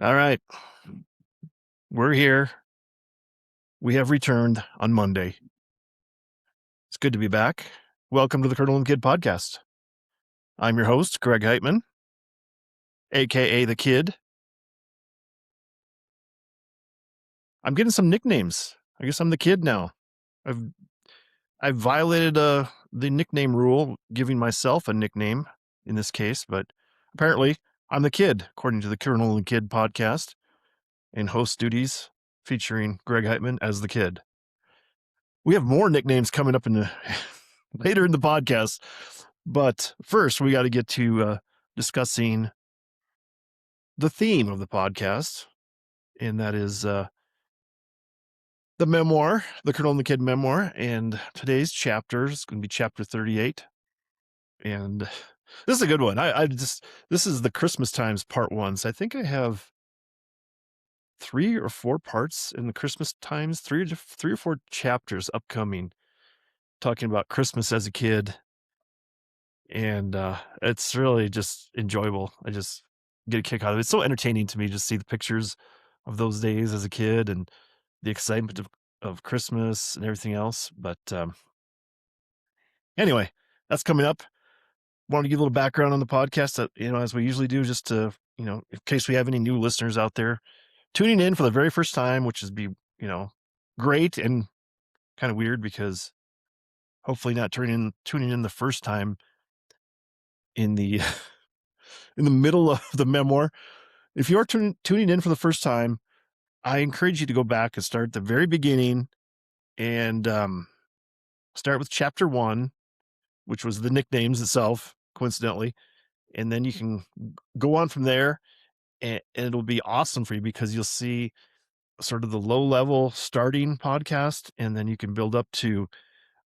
All right. We're here. We have returned on Monday. It's good to be back. Welcome to the Colonel and Kid podcast. I'm your host, Greg Heitmann, aka the Kid. I'm getting some nicknames. I guess I'm the Kid now. I've violated the nickname rule, giving myself a nickname in this case, but apparently I'm the Kid, according to the Colonel and Kid podcast and host duties featuring Greg Heitmann as the Kid. We have more nicknames coming up in the later in the podcast. But first, we got to get to discussing the theme of the podcast, and that is the memoir, the Colonel and the Kid memoir. And today's chapter is going to be chapter 38. And this is a good one. This is the Christmas Times part 1. So I think I have 3 or 4 parts in the Christmas Times, 3 or 4 chapters upcoming, talking about Christmas as a kid. And it's really just enjoyable. I just get a kick out of it. It's so entertaining to me to see the pictures of those days as a kid and the excitement of Christmas and everything else. But anyway, that's coming up. Want to give a little background on the podcast, as we usually do, just to, in case we have any new listeners out there tuning in for the very first time, which is great and kind of weird because hopefully not tuning in the first time in the in the middle of the memoir. If you're tuning in for the first time, I encourage you to go back and start at the very beginning and start with chapter 1, which was the nicknames itself, coincidentally. And then you can go on from there, and it'll be awesome for you because you'll see sort of the low level starting podcast, and then you can build up to,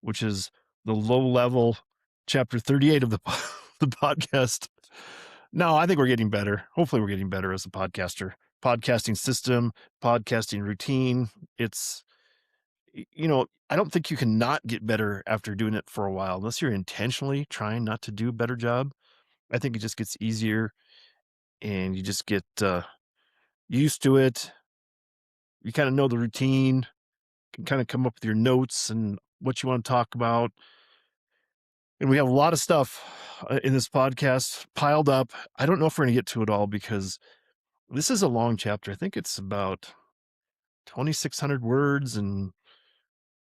which is the low level chapter 38 of the podcast. No, I think we're getting better. Hopefully we're getting better as a podcaster. Podcasting system, podcasting routine. It's, I don't think you can not get better after doing it for a while, unless you're intentionally trying not to do a better job. I think it just gets easier and you just get used to it. You kind of know the routine, can kind of come up with your notes and what you want to talk about. And we have a lot of stuff in this podcast piled up. I don't know if we're going to get to it all because this is a long chapter. I think it's about 2,600 words and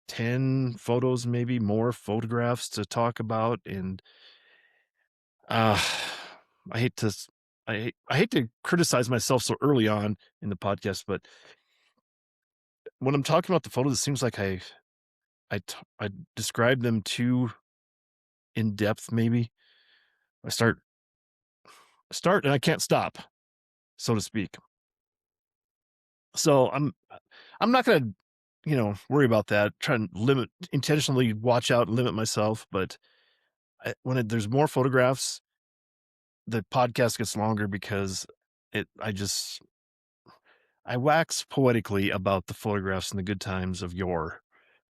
10 photos, maybe more photographs to talk about. And I hate to, I hate to criticize myself so early on in the podcast, but when I'm talking about the photos, it seems like I describe them too in depth. Maybe I start and I can't stop, so to speak. So I'm not going to, worry about that. Try and intentionally watch out and limit myself. But when there's more photographs, the podcast gets longer because I wax poetically about the photographs and the good times of yore.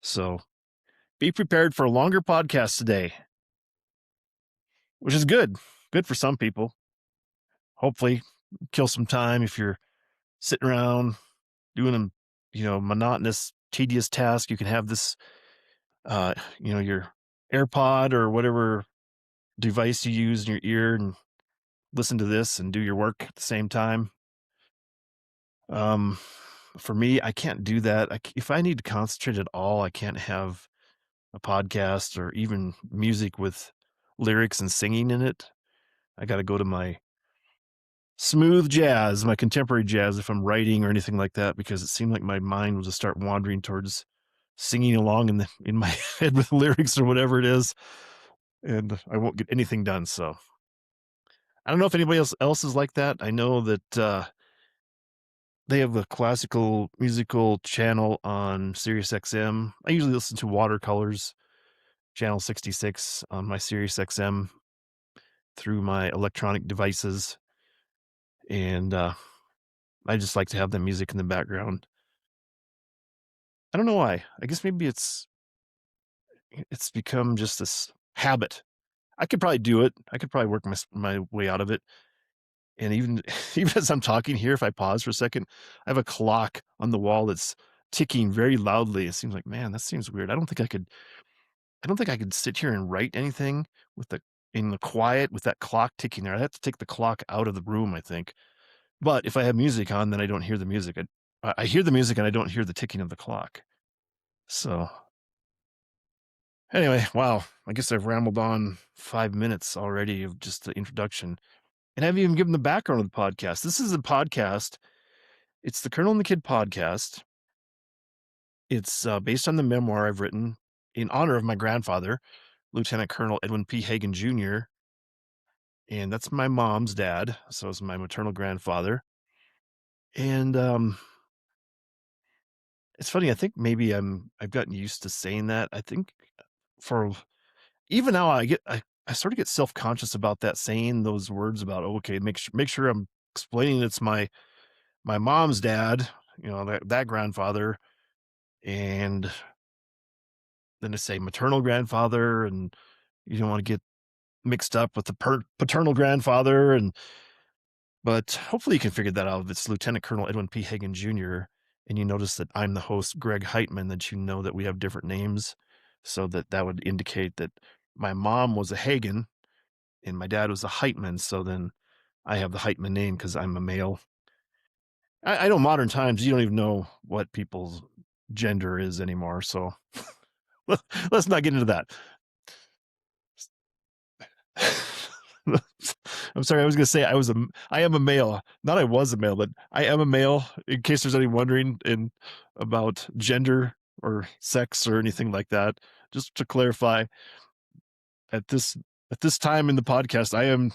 So be prepared for a longer podcast today, which is good for some people. Hopefully kill some time if you're sitting around doing a, monotonous, tedious task. You can have this, your AirPod or whatever device you use in your ear and listen to this and do your work at the same time. For me, I can't do that. If I need to concentrate at all, I can't have a podcast or even music with lyrics and singing in it. I got to go to my smooth jazz, my contemporary jazz, if I'm writing or anything like that, because it seemed like my mind will just start wandering towards singing along in my head with lyrics or whatever it is, and I won't get anything done. So I don't know if anybody else is like that. I know that they have a classical musical channel on Sirius XM. I usually listen to Watercolors, channel 66 on my Sirius XM through my electronic devices. And I just like to have the music in the background. I don't know why. I guess maybe it's become just this habit. I could probably do it. I could probably work my way out of it. And even even as I'm talking here, if I pause for a second, I have a clock on the wall that's ticking very loudly. It seems like, man, that seems weird. I don't think I could sit here and write anything with the in the quiet with that clock ticking there. I'd have to take the clock out of the room, I think. But if I have music on, then I don't hear the music. I hear the music and I don't hear the ticking of the clock. So anyway, wow. I guess I've rambled on 5 minutes already of just the introduction. And I haven't even given the background of the podcast. This is a podcast. It's the Colonel and the Kid podcast. It's based on the memoir I've written in honor of my grandfather, Lieutenant Colonel Edwin P. Hagen Jr., and that's my mom's dad, so it's my maternal grandfather. And it's funny, I think maybe I've gotten used to saying that. I think for even now I sort of get self-conscious about that, saying those words about, "Oh, okay, make sure I'm explaining it's my mom's dad, that grandfather, and then to say maternal grandfather, and you don't want to get mixed up with the paternal grandfather, but hopefully you can figure that out. If it's Lieutenant Colonel Edwin P. Hagen Jr., and you notice that I'm the host, Greg Heitmann, that you know that we have different names, so that would indicate that my mom was a Hagen and my dad was a Heitmann. So then I have the Heitmann name because I'm a male. I know modern times you don't even know what people's gender is anymore. So let's not get into that. I'm sorry. I was going to say I am a male. Not I was a male, but I am a male. In case there's any wondering about gender or sex or anything like that, just to clarify, at this time in the podcast, I am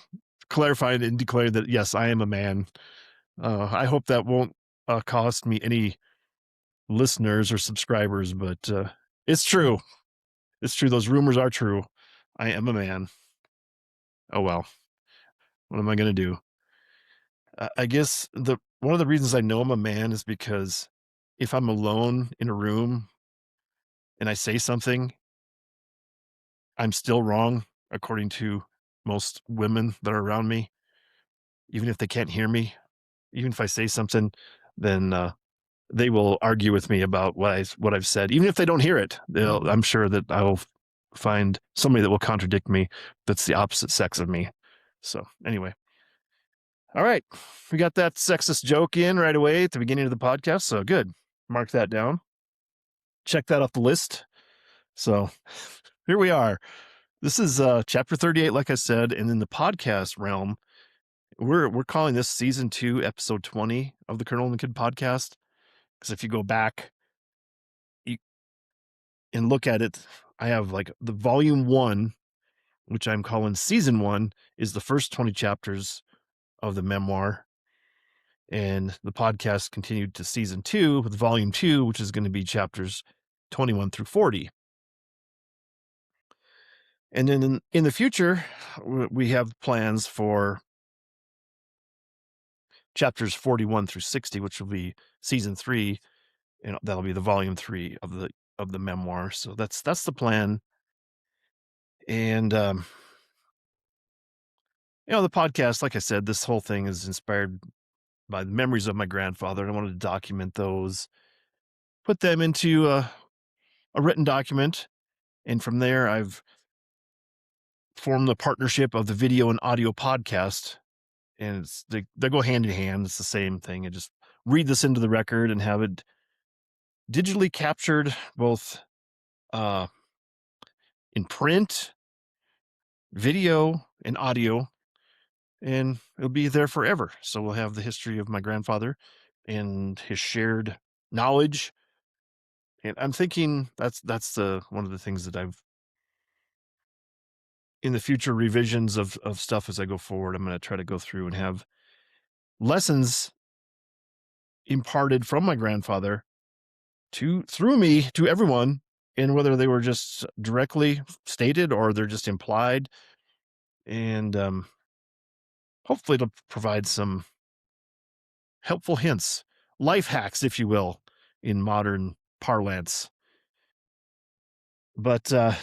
clarifying and declaring that yes, I am a man. I hope that won't cost me any listeners or subscribers, but it's true. It's true. Those rumors are true. I am a man. Oh well. What am I going to do? I guess one of the reasons I know I'm a man is because if I'm alone in a room and I say something, I'm still wrong, according to most women that are around me. Even if they can't hear me, even if I say something, then they will argue with me about what I've said. Even if they don't hear it, I'm sure that I'll find somebody that will contradict me that's the opposite sex of me. So anyway. All right. We got that sexist joke in right away at the beginning of the podcast. So good. Mark that down. Check that off the list. So here we are. This is chapter 38, like I said, and in the podcast realm, we're calling this season 2, episode 20 of the Colonel and the Kid podcast. Because if you go back and look at it, I have like the volume 1, which I'm calling season 1, is the first 20 chapters of the memoir. And the podcast continued to season 2 with volume 2, which is going to be chapters 21 through 40. And then in the future, we have plans for chapters 41 through 60, which will be season 3, and that'll be the volume 3 of the memoir. So that's the plan. And the podcast, like I said, this whole thing is inspired by the memories of my grandfather, and I wanted to document those, put them into a written document, and from there I've formed the partnership of the video and audio podcast, and they go hand in hand. It's the same thing. I just read this into the record and have it digitally captured, both in print, video, and audio, and it'll be there forever. So we'll have the history of my grandfather and his shared knowledge. And I'm thinking that's one of the things that I've, in the future revisions of stuff as I go forward, I'm going to try to go through and have lessons imparted from my grandfather through me to everyone, and whether they were just directly stated or they're just implied. And hopefully it'll provide some helpful hints, life hacks, if you will, in modern parlance. But I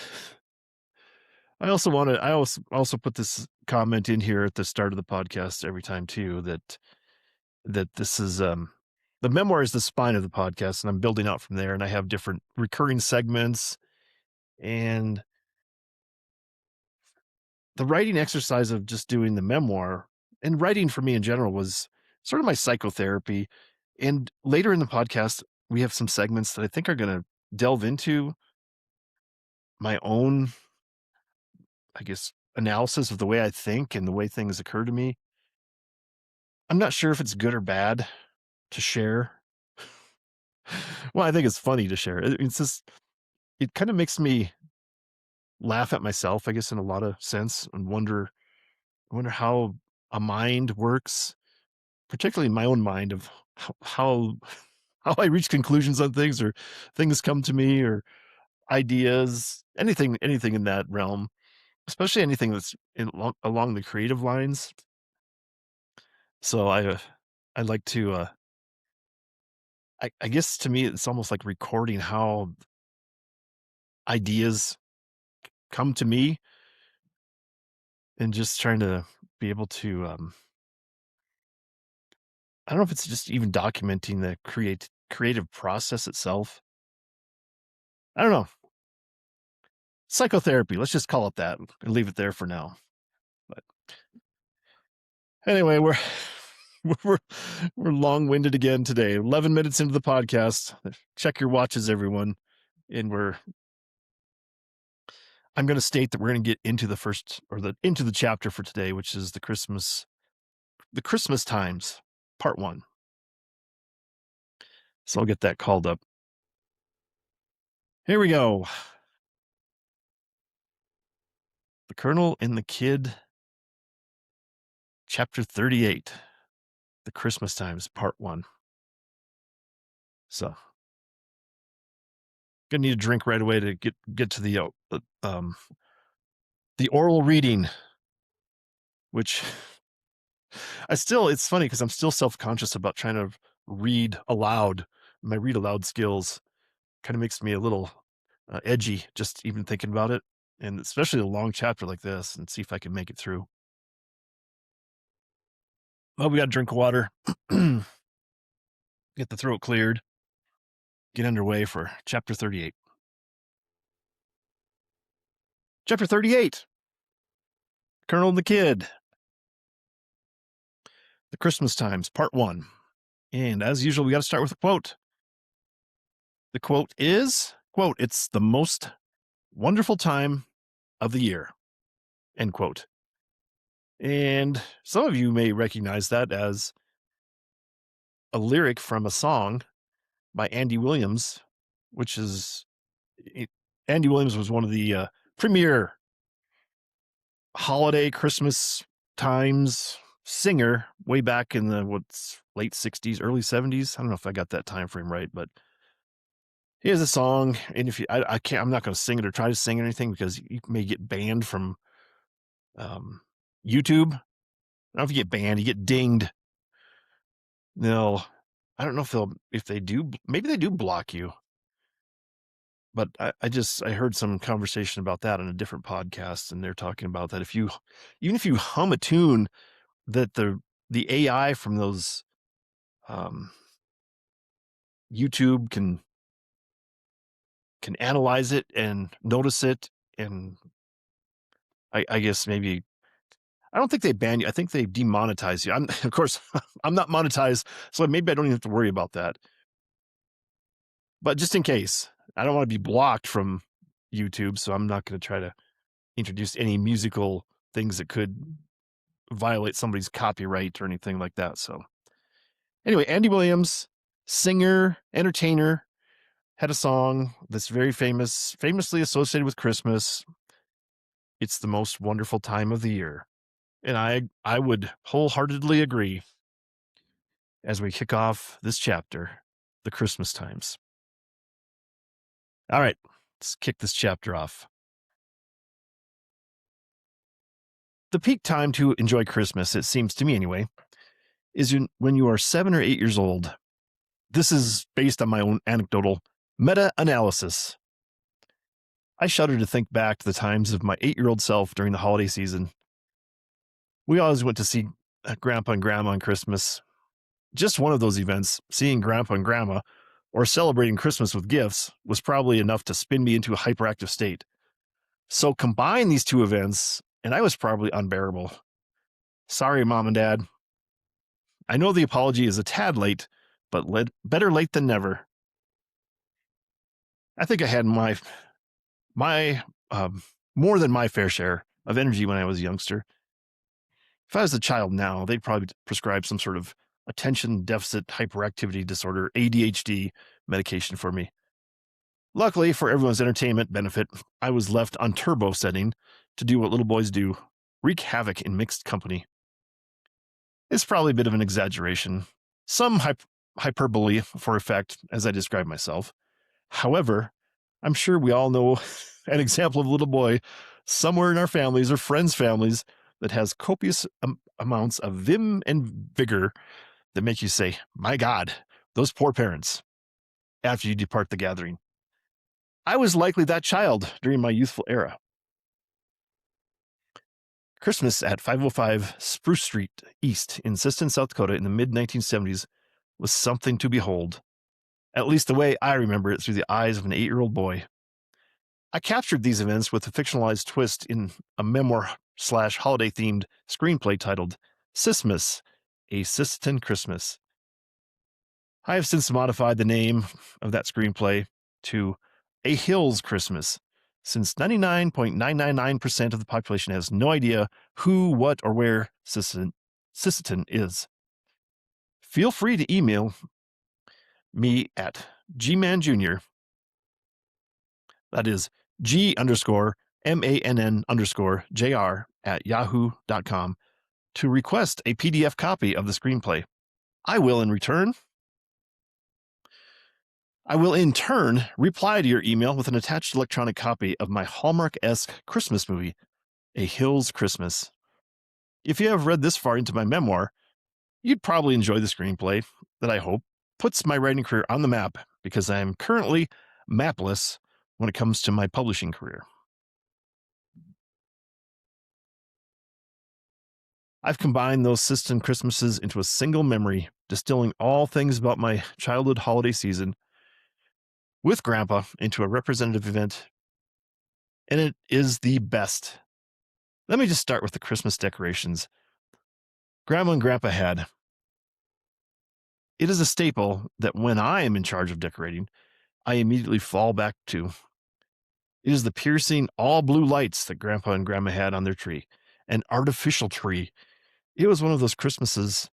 also put this comment in here at the start of the podcast every time too, that this is, the memoir is the spine of the podcast, and I'm building out from there, and I have different recurring segments, and the writing exercise of just doing the memoir and writing for me in general was sort of my psychotherapy. And later in the podcast, we have some segments that I think are going to delve into my own, I guess, analysis of the way I think and the way things occur to me. I'm not sure if it's good or bad to share. Well, I think it's funny to share. It's just, it kind of makes me laugh at myself, I guess, in a lot of sense, and wonder how a mind works, particularly my own mind, of how how I reach conclusions on things, or things come to me, or ideas, anything in that realm, especially anything that's along the creative lines. So I like to, I guess to me it's almost like recording how ideas come to me, and just trying to be able to, I don't know if it's just even documenting the creative process itself. I don't know. Psychotherapy, let's just call it that and leave it there for now. But anyway, we're we're long-winded again today. 11 minutes into the podcast. Check your watches, everyone. And I'm going to state that we're going to get into the first, or into the chapter for today, which is the Christmas times, part 1. So I'll get that called up. Here we go. The Colonel and the Kid, chapter 38. The Christmas times, part 1. So gonna need a drink right away to get to the oral reading, which it's funny because I'm still self-conscious about trying to read aloud. My read aloud skills kind of makes me a little edgy just even thinking about it, and especially a long chapter like this, and see if I can make it through. Well, we got to drink water, get the throat cleared, get underway for chapter 38. Chapter 38, Colonel and the Kid, the Christmas times, part 1. And as usual, we got to start with a quote. The quote is, quote, "It's the most wonderful time of the year," end quote. And some of you may recognize that as a lyric from a song by Andy Williams, which is, Andy Williams was one of the premier holiday Christmas times singer way back in the late 60s, early 70s. I don't know if I got that time frame right, but he has a song, and if I can't, I'm not going to sing it or try to sing anything because you may get banned from YouTube. I don't know if you get banned, you get dinged. No, I don't know if they do, maybe they do block you. But I heard some conversation about that on a different podcast, and they're talking about that even if you hum a tune, that the AI from those YouTube can analyze it and notice it, and I guess maybe, I don't think they ban you. I think they demonetize you. Of course, I'm not monetized, so maybe I don't even have to worry about that. But just in case, I don't want to be blocked from YouTube, so I'm not going to try to introduce any musical things that could violate somebody's copyright or anything like that. So anyway, Andy Williams, singer, entertainer, had a song that's very famously associated with Christmas. It's the most wonderful time of the year. And I would wholeheartedly agree as we kick off this chapter, the Christmas times. All right, let's kick this chapter off. The peak time to enjoy Christmas, it seems to me anyway, is when you are 7 or 8 years old. This is based on my own anecdotal meta-analysis. I shudder to think back to the times of my 8-year-old self during the holiday season. We always went to see Grandpa and Grandma on Christmas. Just one of those events, seeing Grandpa and Grandma or celebrating Christmas with gifts, was probably enough to spin me into a hyperactive state. So combine these two events, and I was probably unbearable. Sorry, Mom and Dad. I know the apology is a tad late, but better late than never. I think I had my more than my fair share of energy when I was a youngster. If I was a child now, they'd probably prescribe some sort of attention deficit hyperactivity disorder, ADHD medication for me. Luckily, for everyone's entertainment benefit, I was left on turbo setting to do what little boys do, wreak havoc in mixed company. It's probably a bit of an exaggeration, some hyperbole for effect, as I describe myself. However, I'm sure we all know an example of a little boy somewhere in our families or friends' families that has copious amounts of vim and vigor that make you say, my God, those poor parents, after you depart the gathering. I was likely that child during my youthful era. Christmas at 505 Spruce Street East in Siston, South Dakota in the mid-1970s was something to behold, at least the way I remember it through the eyes of an 8-year-old boy. I captured these events with a fictionalized twist in a memoir/holiday-themed screenplay titled Sismas, A Siston Christmas. I have since modified the name of that screenplay to A Hills Christmas, since 99.999% of the population has no idea who, what, or where Sisseton is. Feel free to email me at gmanjr, that is G_MANN_JR@yahoo.com, to request a PDF copy of the screenplay. I will in turn reply to your email with an attached electronic copy of my Hallmark-esque Christmas movie, A Hills Christmas. If you have read this far into my memoir, you'd probably enjoy the screenplay that I hope puts my writing career on the map, because I am currently mapless when it comes to my publishing career. I've combined those Siston Christmases into a single memory, distilling all things about my childhood holiday season with Grandpa into a representative event, and it is the best. Let me just start with the Christmas decorations Grandma and Grandpa had. It is a staple that when I am in charge of decorating, I immediately fall back to. It is the piercing all blue lights that Grandpa and Grandma had on their tree, an artificial tree. It was one of those Christmases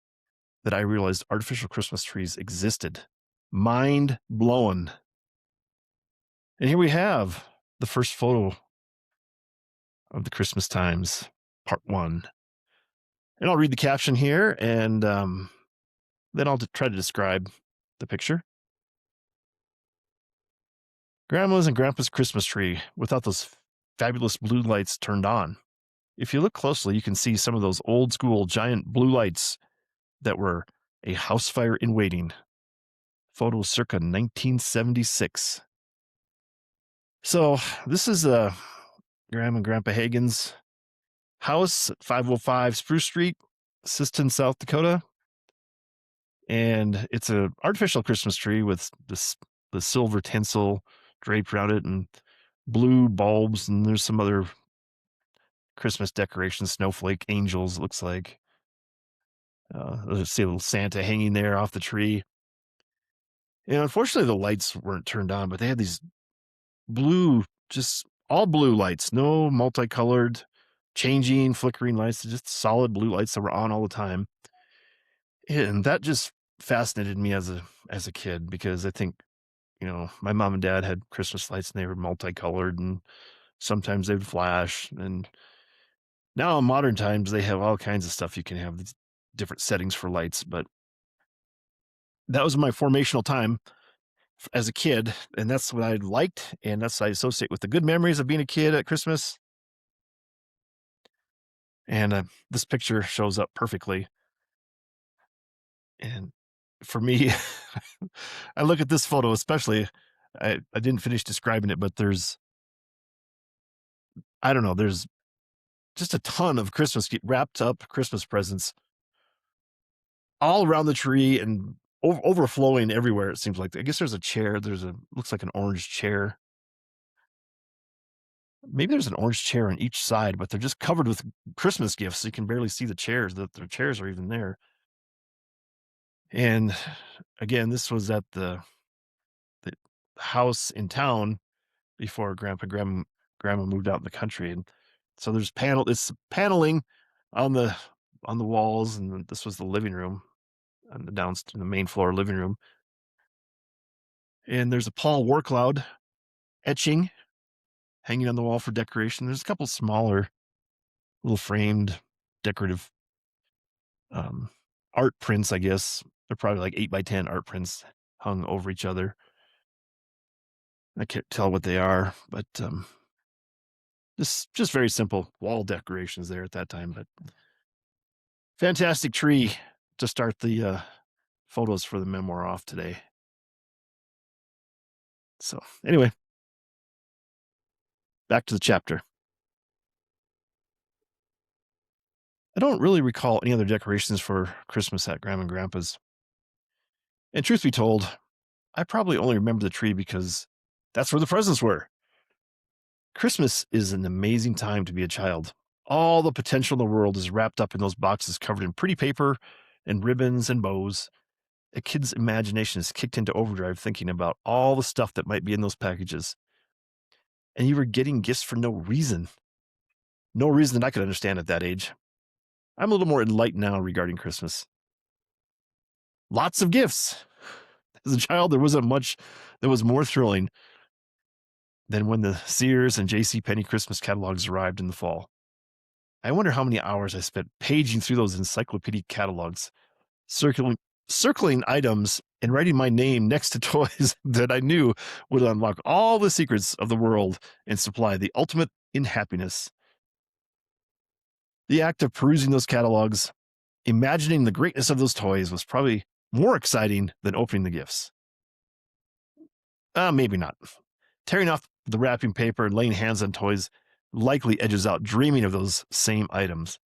that I realized artificial Christmas trees existed. Mind blowing. And here we have the first photo of the Christmas times, part 1. And I'll read the caption here, and then I'll try to describe the picture. Grandma's and Grandpa's Christmas tree without those fabulous blue lights turned on. If you look closely, you can see some of those old school giant blue lights that were a house fire in waiting. Photo circa 1976. So this is Grandma and Grandpa Hagen's house at 505 Spruce Street, Siston, South Dakota. And it's an artificial Christmas tree with the silver tinsel draped around it and blue bulbs, and there's some other Christmas decorations, snowflake angels, it looks like. Let's see a little Santa hanging there off the tree. And unfortunately, the lights weren't turned on, but they had these blue, just all blue lights, no multicolored, changing, flickering lights, just solid blue lights that were on all the time. And that just fascinated me as a kid, because I think, my mom and dad had Christmas lights and they were multicolored, and sometimes they would flash. And now in modern times, they have all kinds of stuff. You can have these different settings for lights, but that was my formational time as a kid, and that's what I liked, and that's what I associate with the good memories of being a kid at Christmas. And this picture shows up perfectly. And for me, I look at this photo, especially, I didn't finish describing it, but there's just a ton of wrapped up Christmas presents all around the tree and overflowing everywhere. It seems like, I guess there's a chair. Looks like an orange chair. Maybe there's an orange chair on each side, but they're just covered with Christmas gifts. So you can barely see the chairs, that the chairs are even there. And again, this was at the house in town before grandma moved out in the country. And so it's paneling on the walls. And this was the living room on the main floor living room. And there's a Paul Warcloud etching hanging on the wall for decoration. There's a couple smaller little framed decorative art prints, I guess. They're probably like 8x10 art prints hung over each other. I can't tell what they are, but just very simple wall decorations there at that time. But fantastic tree to start the photos for the memoir off today. So anyway, back to the chapter. I don't really recall any other decorations for Christmas at Grandma and Grandpa's. And truth be told, I probably only remember the tree because that's where the presents were. Christmas is an amazing time to be a child. All the potential in the world is wrapped up in those boxes covered in pretty paper and ribbons and bows. A kid's imagination is kicked into overdrive thinking about all the stuff that might be in those packages. And you were getting gifts for no reason. No reason that I could understand at that age. I'm a little more enlightened now regarding Christmas. Lots of gifts. As a child, there wasn't much that was more thrilling than when the Sears and J.C. Penney Christmas catalogs arrived in the fall. I wonder how many hours I spent paging through those encyclopedic catalogs, circling items and writing my name next to toys that I knew would unlock all the secrets of the world and supply the ultimate in happiness. The act of perusing those catalogs, imagining the greatness of those toys, was probably more exciting than opening the gifts. Maybe not. Tearing off the wrapping paper and laying hands on toys likely edges out dreaming of those same items.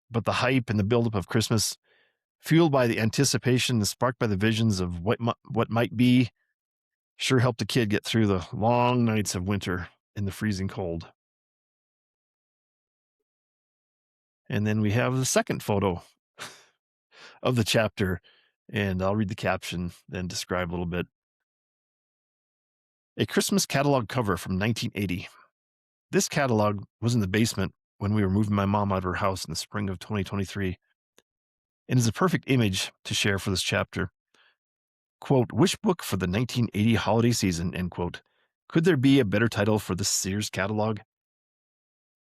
But the hype and the buildup of Christmas, fueled by the anticipation and sparked by the visions of what might be, sure helped a kid get through the long nights of winter in the freezing cold. And then we have the second photo of the chapter, and I'll read the caption, then describe a little bit. A Christmas catalog cover from 1980. This catalog was in the basement when we were moving my mom out of her house in the spring of 2023, and is a perfect image to share for this chapter. Quote, "Wish book for the 1980 holiday season," end quote. Could there be a better title for the Sears catalog?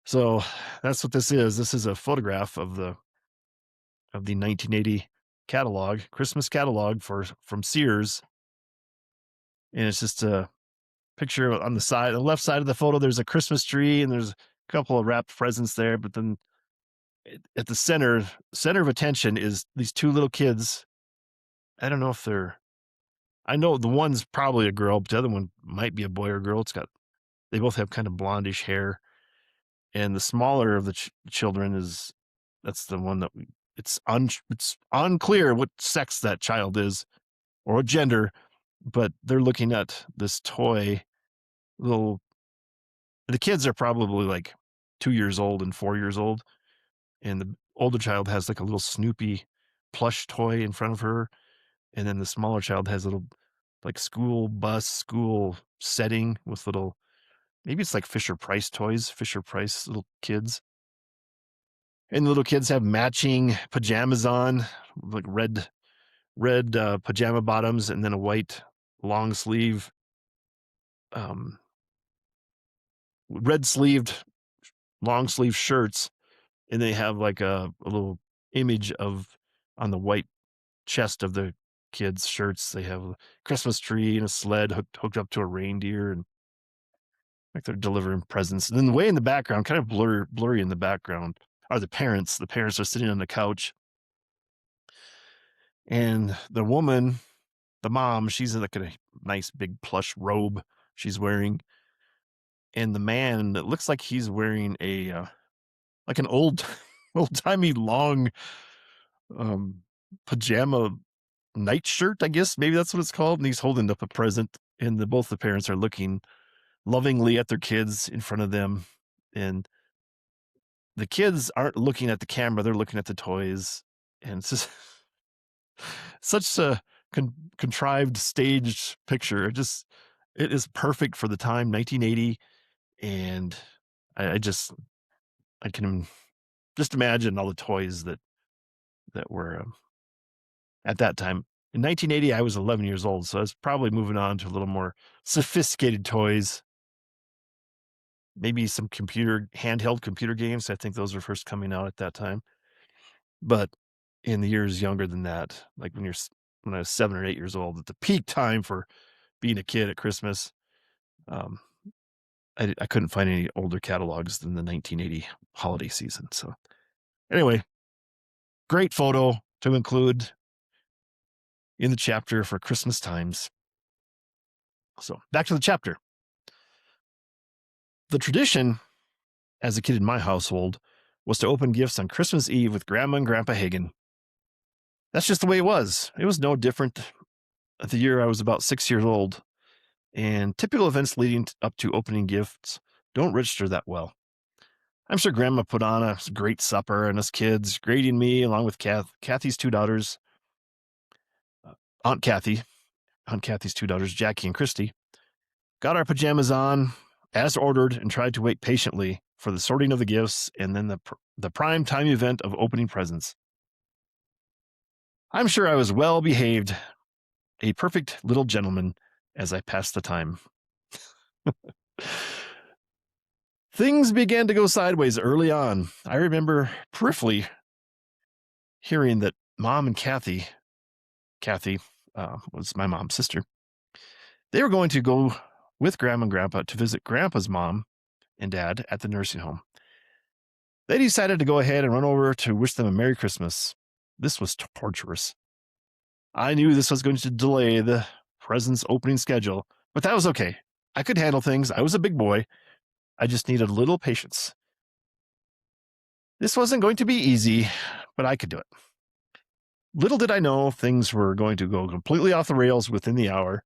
So that's what this is. This is a photograph of the 1980 catalog, Christmas catalog from Sears. And it's just a picture on the left side of the photo. There's a Christmas tree and there's a couple of wrapped presents there. But then at the center of attention is these two little kids. I don't know if I know the one's probably a girl, but the other one might be a boy or girl. They both have kind of blondish hair. And the smaller of the children that's the one that it's unclear what sex that child is or what gender, but they're looking at this toy. The kids are probably like 2 years old and 4 years old. And the older child has like a little Snoopy plush toy in front of her. And then the smaller child has a little like school setting with maybe it's like Fisher Price little kids. And the little kids have matching pajamas on, like red pajama bottoms, and then a white long sleeve, red sleeved long sleeve shirts. And they have like a little image on the white chest of the kids' shirts. They have a Christmas tree and a sled hooked up to a reindeer, and like they're delivering presents. And then way in the background, kind of blurry in the background, are the parents. The parents are sitting on the couch. And the woman, the mom, she's in like a nice big plush robe she's wearing. And the man, it looks like he's wearing like an old-timey long, um, pajama nightshirt, I guess. Maybe that's what it's called, and he's holding up a present, and both the parents are looking lovingly at their kids in front of them, and the kids aren't looking at the camera, they're looking at the toys, and it's just such a contrived, staged picture. It is perfect for the time, 1980, and I I can just imagine all the toys that were, at that time. In 1980, I was 11 years old, so I was probably moving on to a little more sophisticated toys, maybe some handheld computer games. I think those were first coming out at that time. But in the years younger than that, like when I was 7 or 8 years old, at the peak time for being a kid at Christmas, um, I couldn't find any older catalogs than the 1980 holiday season. So anyway, great photo to include in the chapter for Christmas times. So back to the chapter. The tradition as a kid in my household was to open gifts on Christmas Eve with Grandma and Grandpa Hagen. That's just the way it was. It was no different at the year I was about 6 years old, and typical events leading up to opening gifts don't register that well. I'm sure Grandma put on a great supper, and us kids, greeting me along with Kathy's two daughters, uh, Aunt Kathy, Aunt Kathy's two daughters, Jackie and Christy, got our pajamas on as ordered and tried to wait patiently for the sorting of the gifts and then the prime time event of opening presents. I'm sure I was well behaved, a perfect little gentleman as I passed the time. Things began to go sideways early on. I remember peripherally hearing that Mom and Kathy was my mom's sister, they were going to go with Grandma and Grandpa to visit Grandpa's mom and dad at the nursing home. They decided to go ahead and run over to wish them a Merry Christmas. This was torturous. I knew this was going to delay the presents opening schedule, but that was okay. I could handle things. I was a big boy. I just needed a little patience. This wasn't going to be easy, but I could do it. Little did I know things were going to go completely off the rails within the hour.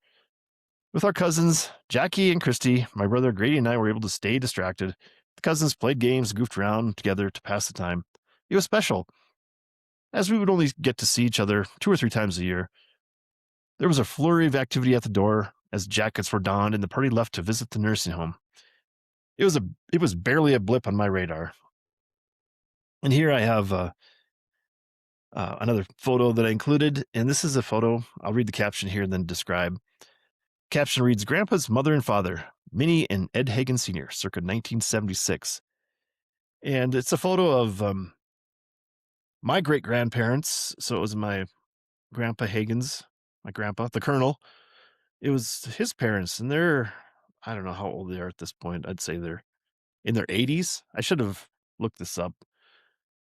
With our cousins, Jackie and Christy, my brother Grady and I were able to stay distracted. The cousins played games, goofed around together to pass the time. It was special, as we would only get to see each other 2 or 3 times a year. There was a flurry of activity at the door as jackets were donned and the party left to visit the nursing home. It was barely a blip on my radar. And here I have another photo that I included, and this is a photo. I'll read the caption here and then describe. Caption reads, Grandpa's mother and father, Minnie and Ed Hagen Sr., circa 1976. And it's a photo of my great-grandparents. So it was my Grandpa Hagen's, my grandpa, the Colonel. It was his parents, and I don't know how old they are at this point. I'd say they're in their 80s. I should have looked this up.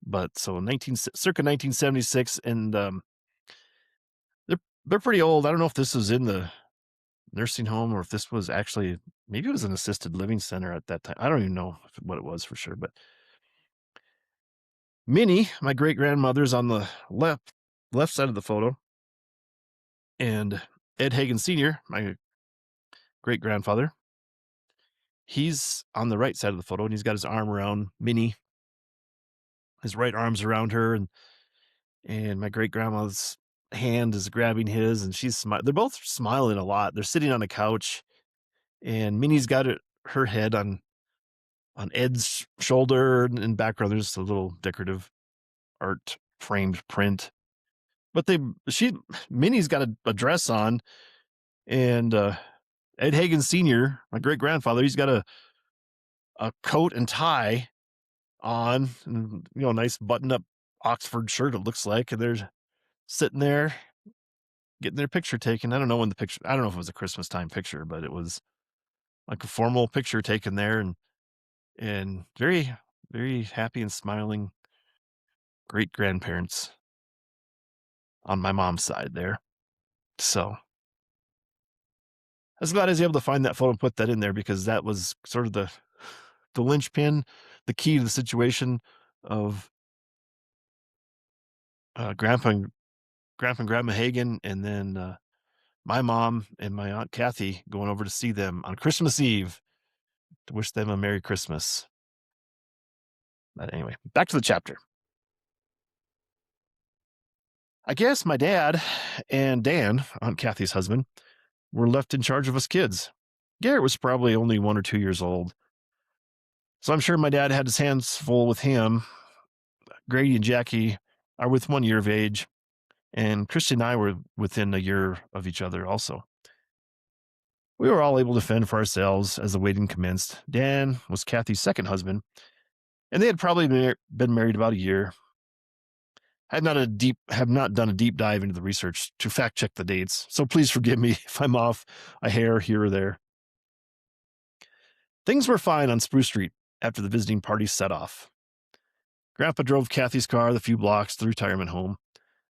But so circa 1976, and they're pretty old. I don't know if this was in the nursing home or if this was actually, maybe it was an assisted living center at that time. I don't even know what it was for sure. But Minnie, my great grandmother's on the left side of the photo, and Ed Hagen Sr., my great grandfather, he's on the right side of the photo, and he's got his arm around Minnie. His right arm's around her, and my great grandma's hand is grabbing his, and she's smiling. They're both smiling a lot. They're sitting on a couch, and Minnie's got her head on Ed's shoulder, and in background there's a little decorative art framed print. But Minnie's got a dress on, and Ed Hagen Sr., my great grandfather, he's got a coat and tie on, and nice button up Oxford shirt, it looks like, and they're sitting there getting their picture taken. I don't know if it was a Christmas time picture, but it was like a formal picture taken there, and very, very happy and smiling great grandparents on my mom's side there. So I was glad I was able to find that photo and put that in there, because that was sort of the linchpin, the key to the situation. of Grandpa and Grandma Hagen, and then my mom and my Aunt Kathy going over to see them on Christmas Eve to wish them a Merry Christmas. But anyway, back to the chapter. I guess my dad and Dan, Aunt Kathy's husband, were left in charge of us kids. Garrett was probably only 1 or 2 years old, so I'm sure my dad had his hands full with him. Grady and Jackie are with 1 year of age, and Christy and I were within a year of each other also. We were all able to fend for ourselves as the wedding commenced. Dan was Kathy's second husband, and they had probably been married about a year. I have not done a deep dive into the research to fact check the dates, so please forgive me if I'm off a hair here or there. Things were fine on Spruce Street after the visiting party set off. Grandpa drove Kathy's car the few blocks to the retirement home.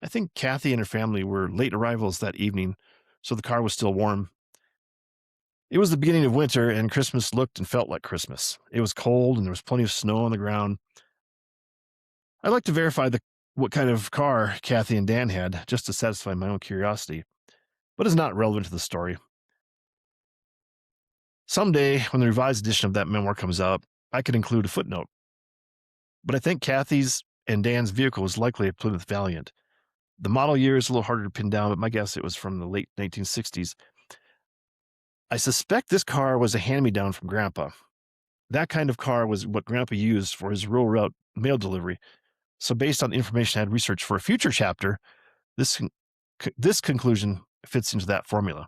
I think Kathy and her family were late arrivals that evening, so the car was still warm. It was the beginning of winter, and Christmas looked and felt like Christmas. It was cold, and there was plenty of snow on the ground. I'd like to verify what kind of car Kathy and Dan had, just to satisfy my own curiosity, but it's not relevant to the story. Someday, when the revised edition of that memoir comes out, I could include a footnote. But I think Kathy's and Dan's vehicle was likely a Plymouth Valiant. The model year is a little harder to pin down, but my guess it was from the late 1960s. I suspect this car was a hand-me-down from Grandpa. That kind of car was what Grandpa used for his rural route mail delivery. So based on the information I had researched for a future chapter, this conclusion fits into that formula.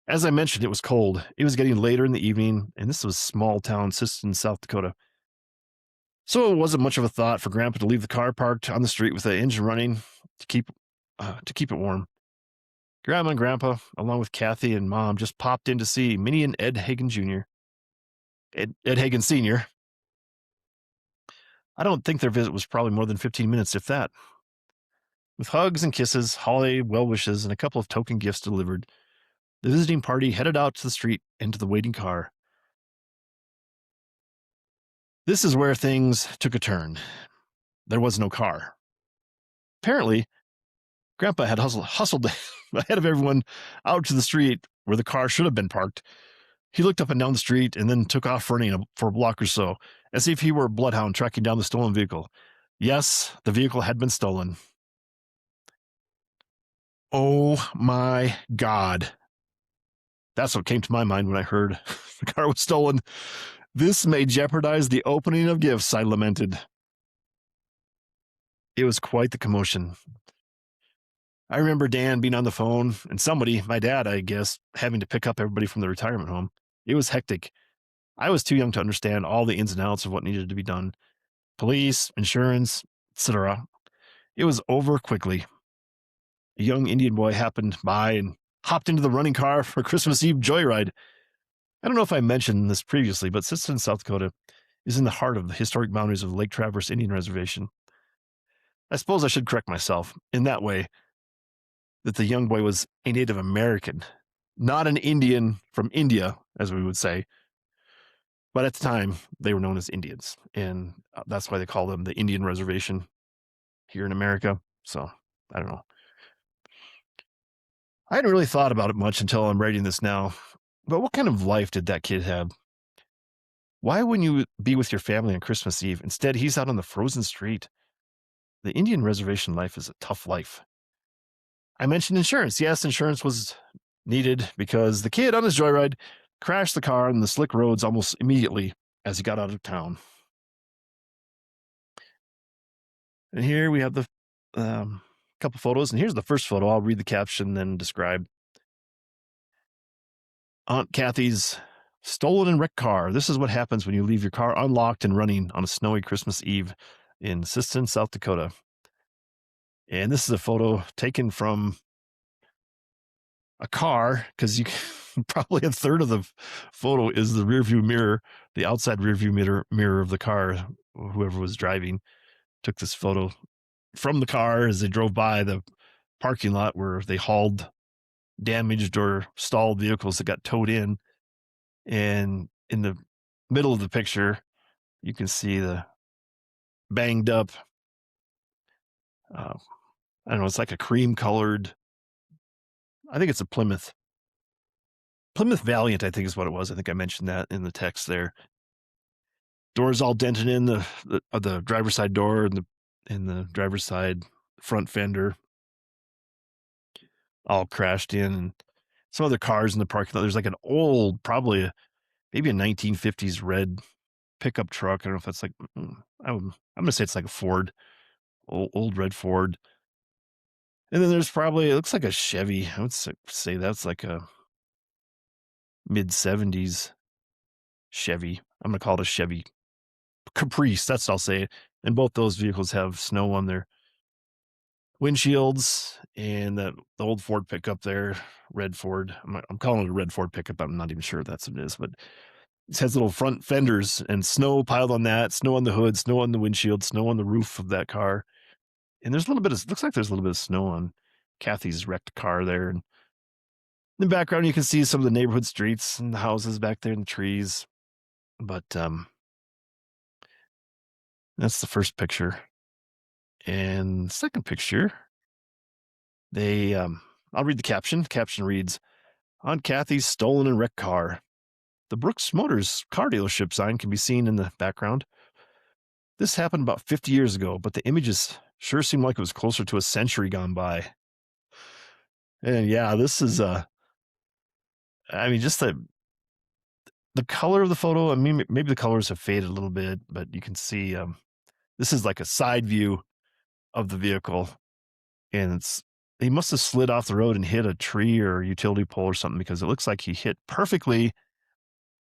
As I mentioned, it was cold. It was getting later in the evening, and this was small town Siston, South Dakota. So it wasn't much of a thought for Grandpa to leave the car parked on the street with the engine running to keep it warm. Grandma and Grandpa, along with Kathy and Mom, just popped in to see Minnie and Ed Hagen Jr. Ed Hagen Sr. I don't think their visit was probably more than 15 minutes, if that. With hugs and kisses, holiday well wishes, and a couple of token gifts delivered, the visiting party headed out to the street and to the waiting car. This is where things took a turn. There was no car. Apparently, Grandpa had hustled ahead of everyone out to the street where the car should have been parked. He looked up and down the street and then took off running for a block or so, as if he were a bloodhound tracking down the stolen vehicle. Yes, the vehicle had been stolen. Oh my God. That's what came to my mind when I heard the car was stolen. This may jeopardize the opening of gifts, I lamented. It was quite the commotion. I remember Dan being on the phone and somebody, my dad, I guess, having to pick up everybody from the retirement home. It was hectic. I was too young to understand all the ins and outs of what needed to be done. Police, insurance, etc. It was over quickly. A young Indian boy happened by and hopped into the running car for a Christmas Eve joyride. I don't know if I mentioned this previously, but Siston, South Dakota is in the heart of the historic boundaries of Lake Traverse Indian Reservation. I suppose I should correct myself in that way, that the young boy was a Native American, not an Indian from India, as we would say. But at the time, they were known as Indians, and that's why they call them the Indian Reservation here in America. So, I don't know. I hadn't really thought about it much until I'm writing this now, but what kind of life did that kid have? Why wouldn't you be with your family on Christmas Eve? Instead, he's out on the frozen street. The Indian reservation life is a tough life. I mentioned insurance. Yes, insurance was needed because the kid on his joyride crashed the car on the slick roads almost immediately as he got out of town. And here we have the couple photos, and here's the first photo. I'll read the caption, then describe. Aunt Kathy's stolen and wrecked car. This is what happens when you leave your car unlocked and running on a snowy Christmas Eve in Siston, South Dakota. And this is a photo taken from a car, because you probably a third of the photo is the rear view mirror, the outside rear view mirror of the car. Whoever was driving took this photo from the car as they drove by the parking lot where they hauled damaged or stalled vehicles that got towed in. And in the middle of the picture You can see the banged up, I don't know, it's like a cream colored, I think it's a Plymouth Valiant, I think is what it was. I think I mentioned that in the text there. Doors all dented in, the driver's side door and the driver's side front fender all crashed in, and some other cars in the parking lot. There's like an old, probably maybe a 1950s red pickup truck. I don't know if that's like, I'm going to say it's like a Ford, old red Ford. And then there's probably, it looks like a Chevy. I would say that's like a mid 70s Chevy. I'm going to call it a Chevy Caprice. That's what I'll say. And both those vehicles have snow on their windshields, and the old Ford pickup there, red Ford. I'm calling it a red Ford pickup. I'm not even sure if that's what it is, but it has little front fenders and snow piled on that, snow on the hood, snow on the windshield, snow on the roof of that car. And there's a little bit of, looks like there's a little bit of snow on Kathy's wrecked car there. And in the background, you can see some of the neighborhood streets and the houses back there and the trees. But that's the first picture. And the second picture, I'll read the caption. The caption reads, "On Kathy's stolen and wrecked car. The Brooks Motors car dealership sign can be seen in the background. This happened about 50 years ago, but the images sure seem like it was closer to a century gone by." And yeah, this is just the color of the photo. I mean, maybe the colors have faded a little bit, but you can see this is like a side view of the vehicle, and he must have slid off the road and hit a tree or a utility pole or something, because it looks like he hit perfectly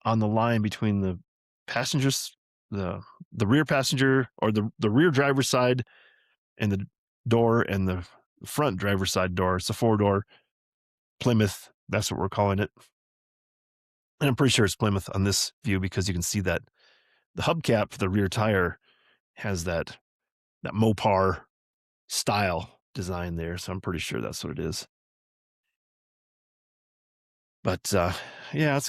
on the line between the passengers, the rear passenger, or the rear driver's side and the door, and the front driver's side door. It's a 4-door Plymouth. That's what we're calling it. And I'm pretty sure it's Plymouth on this view, because you can see that the hubcap for the rear tire has that Mopar style design there. So I'm pretty sure that's what it is. But yeah,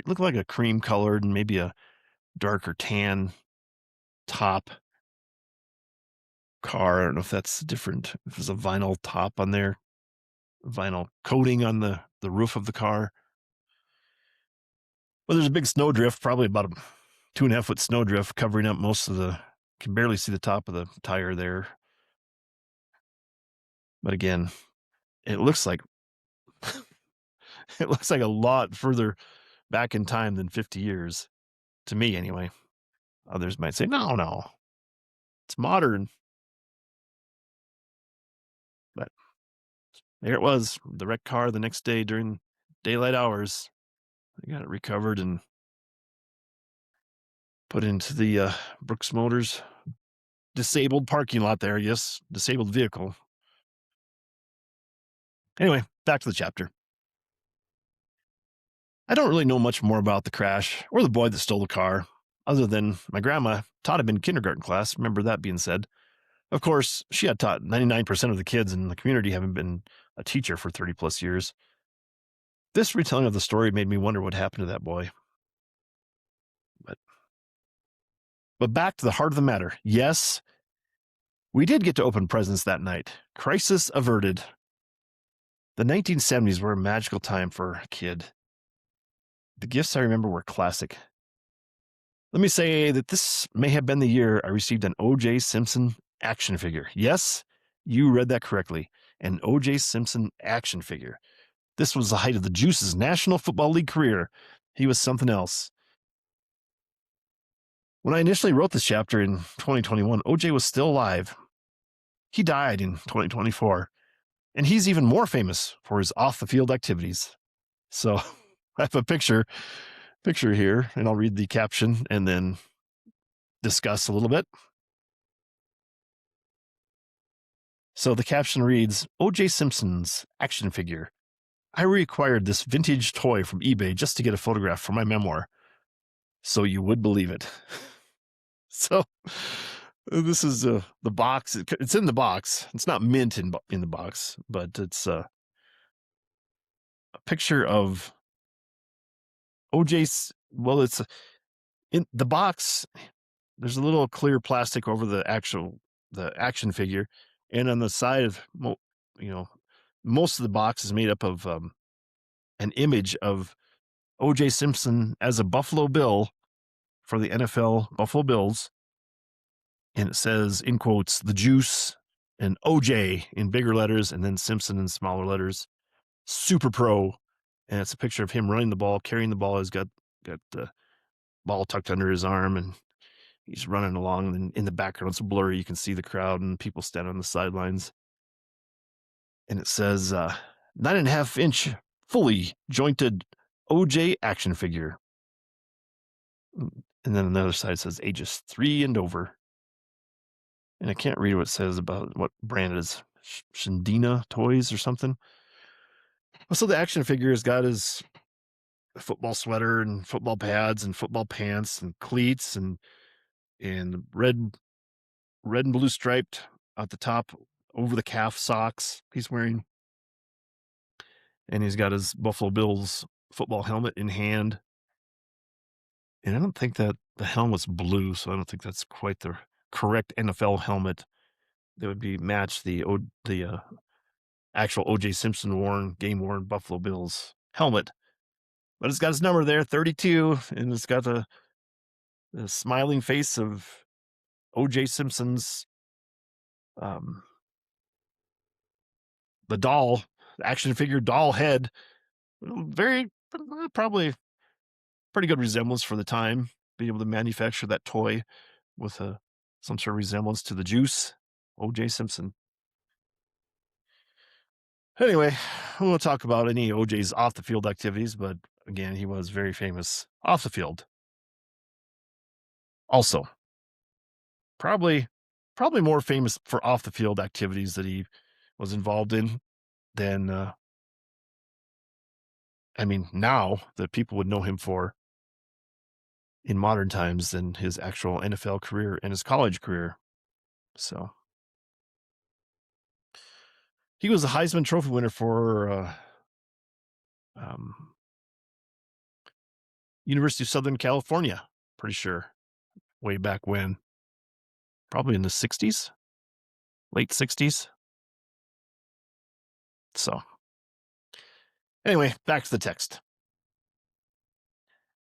look like a cream colored and maybe a darker tan top car. I don't know if that's different, if there's a vinyl top on there, vinyl coating on the roof of the car. Well, there's a big snowdrift, probably about a 2.5 foot snowdrift covering up most of can barely see the top of the tire there. But again, it looks like a lot further back in time than 50 years, to me anyway. Others might say, no, it's modern. But there it was, the wrecked car the next day during daylight hours. They got it recovered and put into the Brooks Motors disabled parking lot there. Yes, disabled vehicle. Anyway, back to the chapter. I don't really know much more about the crash or the boy that stole the car, other than my grandma taught him in kindergarten class. Remember that being said. Of course, she had taught 99% of the kids in the community, having been a teacher for 30 plus years. This retelling of the story made me wonder what happened to that boy. But back to the heart of the matter. Yes, we did get to open presents that night. Crisis averted. The 1970s were a magical time for a kid. The gifts I remember were classic. Let me say that this may have been the year I received an O.J. Simpson action figure. Yes, you read that correctly. An O.J. Simpson action figure. This was the height of the Juice's National Football League career. He was something else. When I initially wrote this chapter in 2021, O.J. was still alive. He died in 2024, and he's even more famous for his off-the-field activities. So I have a picture here, and I'll read the caption and then discuss a little bit. So the caption reads, O.J. Simpson's action figure. I reacquired this vintage toy from eBay just to get a photograph for my memoir, so you would believe it. So this is the box. It's in the box. It's not mint in the box, but it's a picture of O.J.'s. Well, In the box, there's a little clear plastic over the action figure, and on the side of most of the box is made up of an image of O.J. Simpson as a Buffalo Bill for the NFL Buffalo Bills, and it says in quotes the juice and OJ in bigger letters, and then Simpson in smaller letters. Super pro, and it's a picture of him running the ball, carrying the ball. He's got the ball tucked under his arm, and he's running along. And in the background, it's blurry. You can see the crowd and people standing on the sidelines. And it says 9.5-inch fully jointed OJ action figure. And then on the other side says ages 3 and over. And I can't read what it says about what brand it is. Shindina Toys or something. So the action figure has got his football sweater and football pads and football pants and cleats and red and blue striped at the top over the calf socks he's wearing. And he's got his Buffalo Bills football helmet in hand. And I don't think that the helmet's blue, so I don't think that's quite the correct NFL helmet. That would be match the actual O.J. Simpson game worn Buffalo Bills helmet. But it's got his number there, 32, and it's got the smiling face of O.J. Simpson's the doll, action figure doll head. Probably pretty good resemblance for the time, being able to manufacture that toy with some sort of resemblance to the juice, O.J. Simpson. Anyway, we won't talk about any O.J.'s off the field activities, but again, he was very famous off the field. Also, probably more famous for off the field activities that he was involved in than now that people would know him for in modern times than his actual NFL career and his college career. So he was a Heisman Trophy winner for University of Southern California, pretty sure, way back when, probably in the 60s, late 60s. So anyway, back to the text.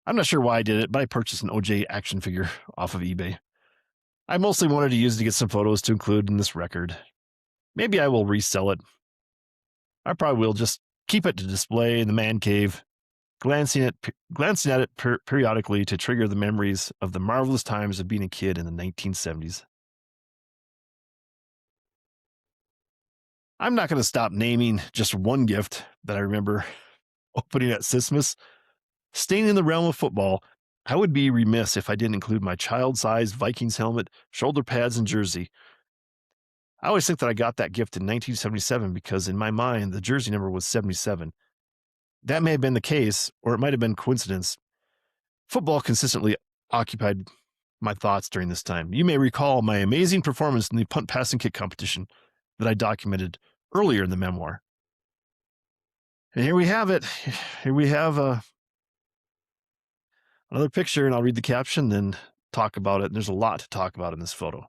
I'm not sure why I did it, but I purchased an OJ action figure off of eBay. I mostly wanted to use it to get some photos to include in this record. Maybe I will resell it. I probably will just keep it to display in the man cave, glancing at it periodically to trigger the memories of the marvelous times of being a kid in the 1970s. I'm not going to stop naming just one gift that I remember opening at Christmas. Staying in the realm of football, I would be remiss if I didn't include my child-sized Vikings helmet, shoulder pads, and jersey. I always think that I got that gift in 1977 because in my mind, the jersey number was 77. That may have been the case, or it might have been coincidence. Football consistently occupied my thoughts during this time. You may recall my amazing performance in the punt, pass, and kick competition that I documented earlier in the memoir. And here we have it. Here we have another picture, and I'll read the caption, then talk about it. And there's a lot to talk about in this photo.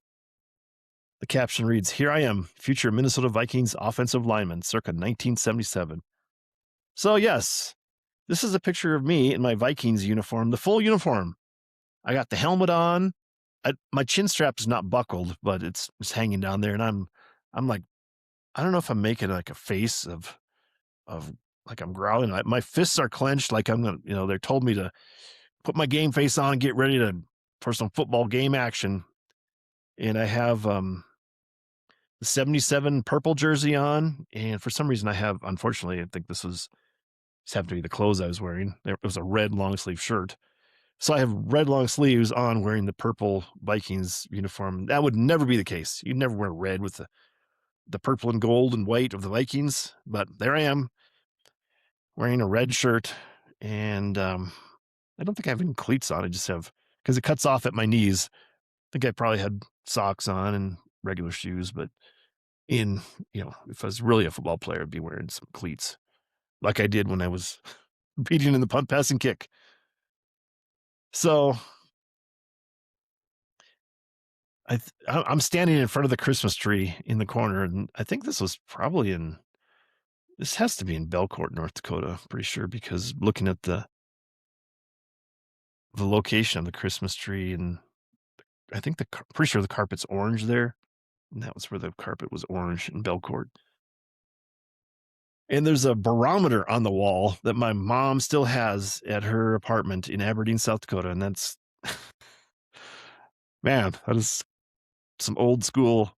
The caption reads, "Here I am, future Minnesota Vikings offensive lineman, circa 1977. So yes, this is a picture of me in my Vikings uniform, the full uniform. I got the helmet on. My chin strap is not buckled, but it's hanging down there, and I'm like, I don't know if I'm making like a face of like I'm growling. My fists are clenched, like I'm gonna, they told me to put my game face on and get ready for some football game action. And I have the 77 purple jersey on, and for some reason I have, unfortunately, I think this happened to be the clothes I was wearing. It was a red long sleeve shirt. So I have red long sleeves on wearing the purple Vikings uniform. That would never be the case. You'd never wear red with the purple and gold and white of the Vikings. But there I am wearing a red shirt. And I don't think I have any cleats on. I just have, because it cuts off at my knees. I think I probably had socks on and regular shoes. But if I was really a football player, I'd be wearing some cleats like I did when I was competing in the punt, pass, and kick. So I'm standing in front of the Christmas tree in the corner, and I think this was probably this has to be in Belcourt, North Dakota, I'm pretty sure, because looking at the location of the Christmas tree, and I think pretty sure the carpet's orange there, and that was where the carpet was orange in Belcourt. And there's a barometer on the wall that my mom still has at her apartment in Aberdeen, South Dakota, and that's man, that is some old school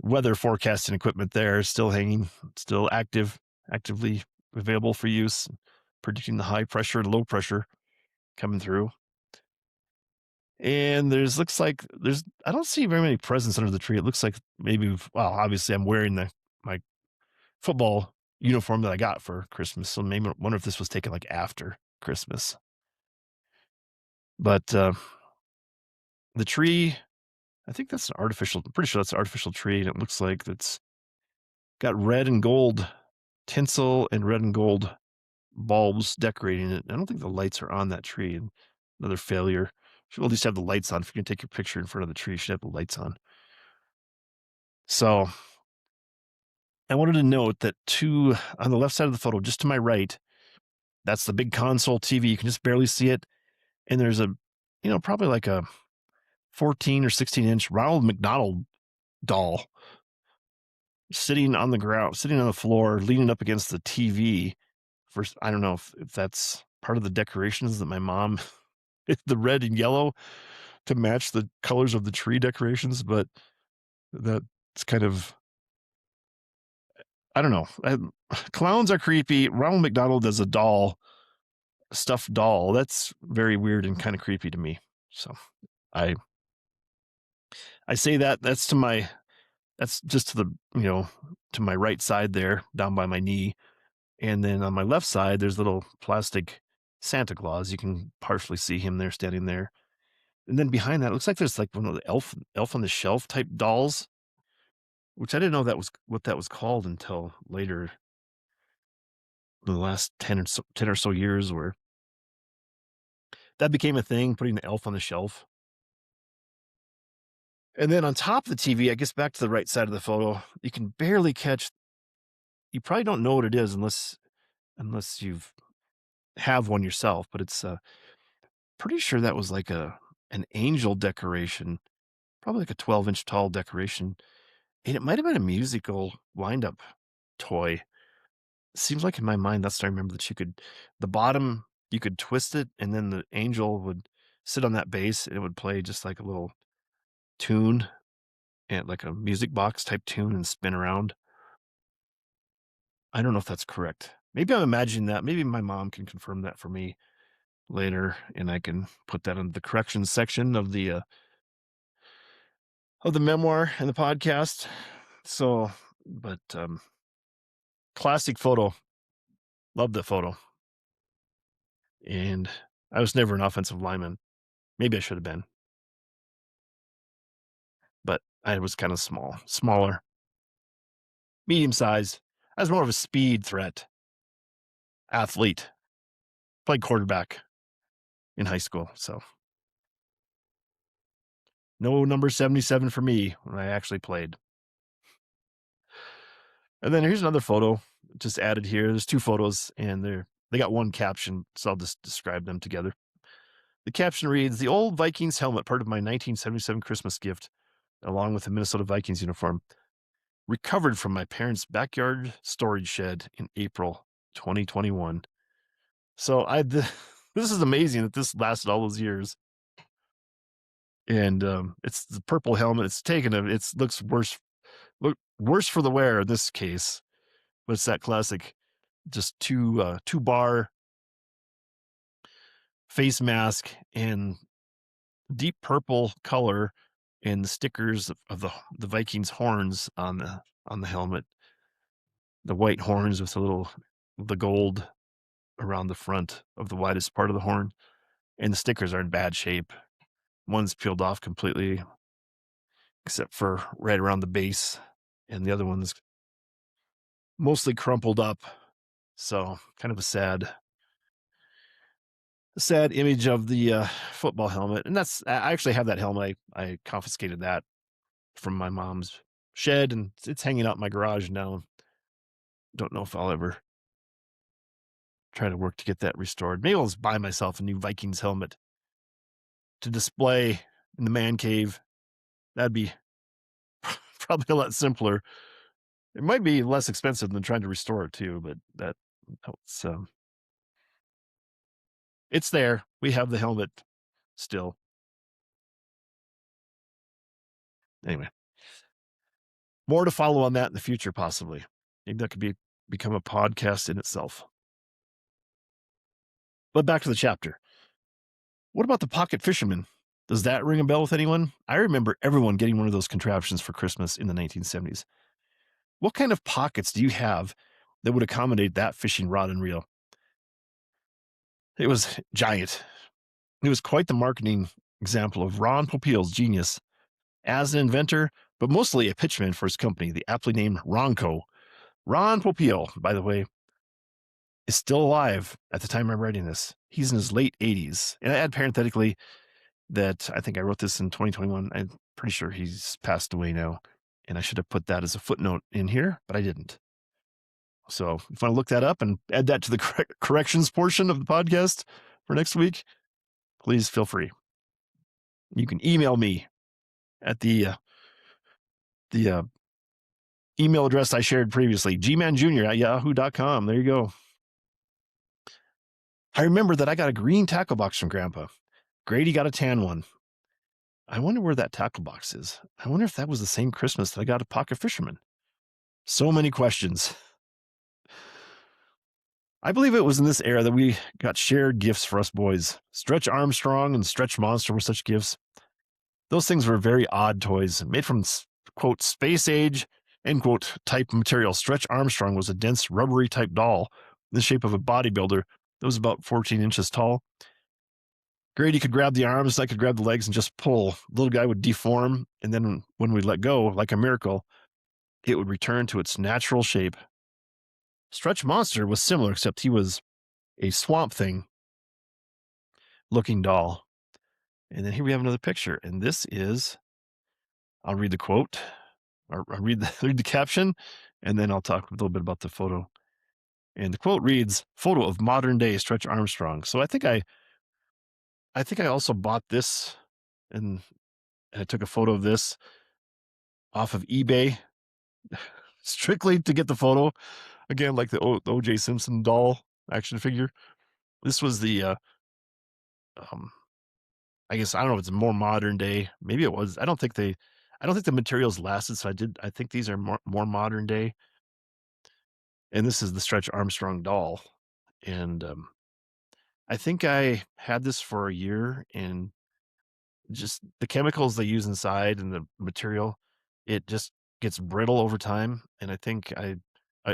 weather forecasting equipment there, still hanging, still actively available for use, predicting the high pressure and low pressure coming through. And looks like I don't see very many presents under the tree. It looks like maybe, well, obviously I'm wearing my football uniform that I got for Christmas. So maybe I wonder if this was taken like after Christmas. But the tree, I think that's an artificial, I'm pretty sure that's an artificial tree. And it looks like it's got red and gold tinsel and red and gold bulbs decorating it. I don't think the lights are on that tree. Another failure. Should at least have the lights on. If you're going to take your picture in front of the tree, you should have the lights on. So I wanted to note that on the left side of the photo, just to my right, that's the big console TV. You can just barely see it. And there's probably like a 14 or 16-inch Ronald McDonald doll sitting on the ground, sitting on the floor, leaning up against the TV. First, I don't know if that's part of the decorations that my mom, the red and yellow to match the colors of the tree decorations, but that's kind of, I don't know. Clowns are creepy. Ronald McDonald as a doll, stuffed doll, that's very weird and kind of creepy to me. So I say that's just to to my right side there, down by my knee. And then on my left side, there's a little plastic Santa Claus. You can partially see him there, standing there. And then behind that, it looks like there's like one of the elf on the shelf type dolls, which I didn't know that was what that was called until later in the last 10 or so years, where that became a thing, putting the elf on the shelf. And then on top of the TV, I guess back to the right side of the photo, you can barely catch, you probably don't know what it is unless you've have one yourself, but it's pretty sure that was like an angel decoration, probably like a 12-inch tall decoration. And it might have been a musical wind-up toy. Seems like in my mind, that's what I remember, that the bottom, you could twist it, and then the angel would sit on that base, and it would play just like a little tune, and like a music box type tune, and spin around. I don't know if that's correct. Maybe I'm imagining that. Maybe my mom can confirm that for me later, and I can put that in the corrections section of the memoir and the podcast. So, but classic photo. Love the photo. And I was never an offensive lineman. Maybe I should have been, but I was kind of smaller, medium size. I was more of a speed threat athlete. Played quarterback in high school. So no number 77 for me when I actually played. And then here's another photo just added here. There's two photos, and they got one caption, so I'll just describe them together. The caption reads, "The old Vikings helmet, part of my 1977 Christmas gift, along with the Minnesota Vikings uniform, recovered from my parents' backyard storage shed in April 2021." So this is amazing that this lasted all those years. And it's the purple helmet. It's taken it looks worse for the wear in this case, but it's that classic, just two bar face mask and deep purple color, and the stickers of the Vikings horns on the helmet, the white horns with the gold around the front of the widest part of the horn, and the stickers are in bad shape. One's peeled off completely, except for right around the base, and the other one's mostly crumpled up. So kind of a sad sad image of the football helmet. And I actually have that helmet. I confiscated that from my mom's shed, and it's hanging out in my garage now. Don't know if I'll ever try to work to get that restored. Maybe I'll just buy myself a new Vikings helmet to display in the man cave. That'd be probably a lot simpler. It might be less expensive than trying to restore it too, but it's there. We have the helmet still. Anyway, more to follow on that in the future, possibly. Maybe that could become a podcast in itself. But back to the chapter. What about the pocket fisherman? Does that ring a bell with anyone? I remember everyone getting one of those contraptions for Christmas in the 1970s. What kind of pockets do you have that would accommodate that fishing rod and reel? It was giant. It was quite the marketing example of Ron Popeil's genius as an inventor, but mostly a pitchman for his company, the aptly named Ronco. Ron Popeil, by the way, is still alive at the time I'm writing this. He's in his late 80s. And I add parenthetically that I think I wrote this in 2021. I'm pretty sure he's passed away now. And I should have put that as a footnote in here, but I didn't. So if you want to look that up and add that to the corrections portion of the podcast for next week, please feel free. You can email me at the email address I shared previously, gmanjr@yahoo.com. There you go. I remember that I got a green tackle box from Grandpa. Grady got a tan one. I wonder where that tackle box is. I wonder if that was the same Christmas that I got a pocket fisherman. So many questions. I believe it was in this era that we got shared gifts for us boys. Stretch Armstrong and Stretch Monster were such gifts. Those things were very odd toys, made from, quote, space age, end quote, type material. Stretch Armstrong was a dense, rubbery type doll in the shape of a bodybuilder that was about 14 inches tall. Grady could grab the arms, I could grab the legs and just pull. The little guy would deform, and then when we let go, like a miracle, it would return to its natural shape. Stretch Monster was similar, except he was a Swamp Thing looking doll. And then here we have another picture, and this is, I'll read the quote, or I'll read the caption, and then I'll talk a little bit about the photo. And the quote reads, "Photo of modern day Stretch Armstrong." So I think I also bought this, and I took a photo of this off of eBay strictly to get the photo. Again, like the O.J. Simpson doll action figure. This was the, I guess, I don't know if it's more modern day. Maybe it was. I don't think the materials lasted. So I think these are more modern day. And this is the Stretch Armstrong doll. And I think I had this for a year, and just the chemicals they use inside and the material, it just gets brittle over time. And I think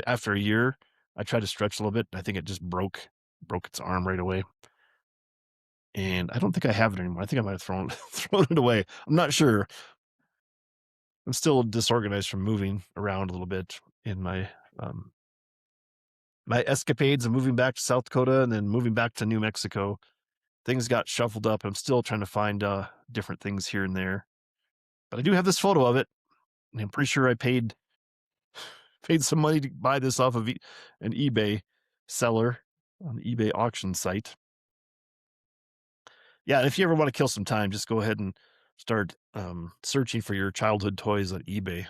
after a year, I tried to stretch a little bit. And I think it just broke its arm right away. And I don't think I have it anymore. I think I might have thrown it away. I'm not sure. I'm still disorganized from moving around a little bit in my my escapades of moving back to South Dakota and then moving back to New Mexico. Things got shuffled up. I'm still trying to find different things here and there. But I do have this photo of it, and I'm pretty sure I paid some money to buy this off of an eBay seller on the eBay auction site. Yeah, and if you ever want to kill some time, just go ahead and start searching for your childhood toys on eBay.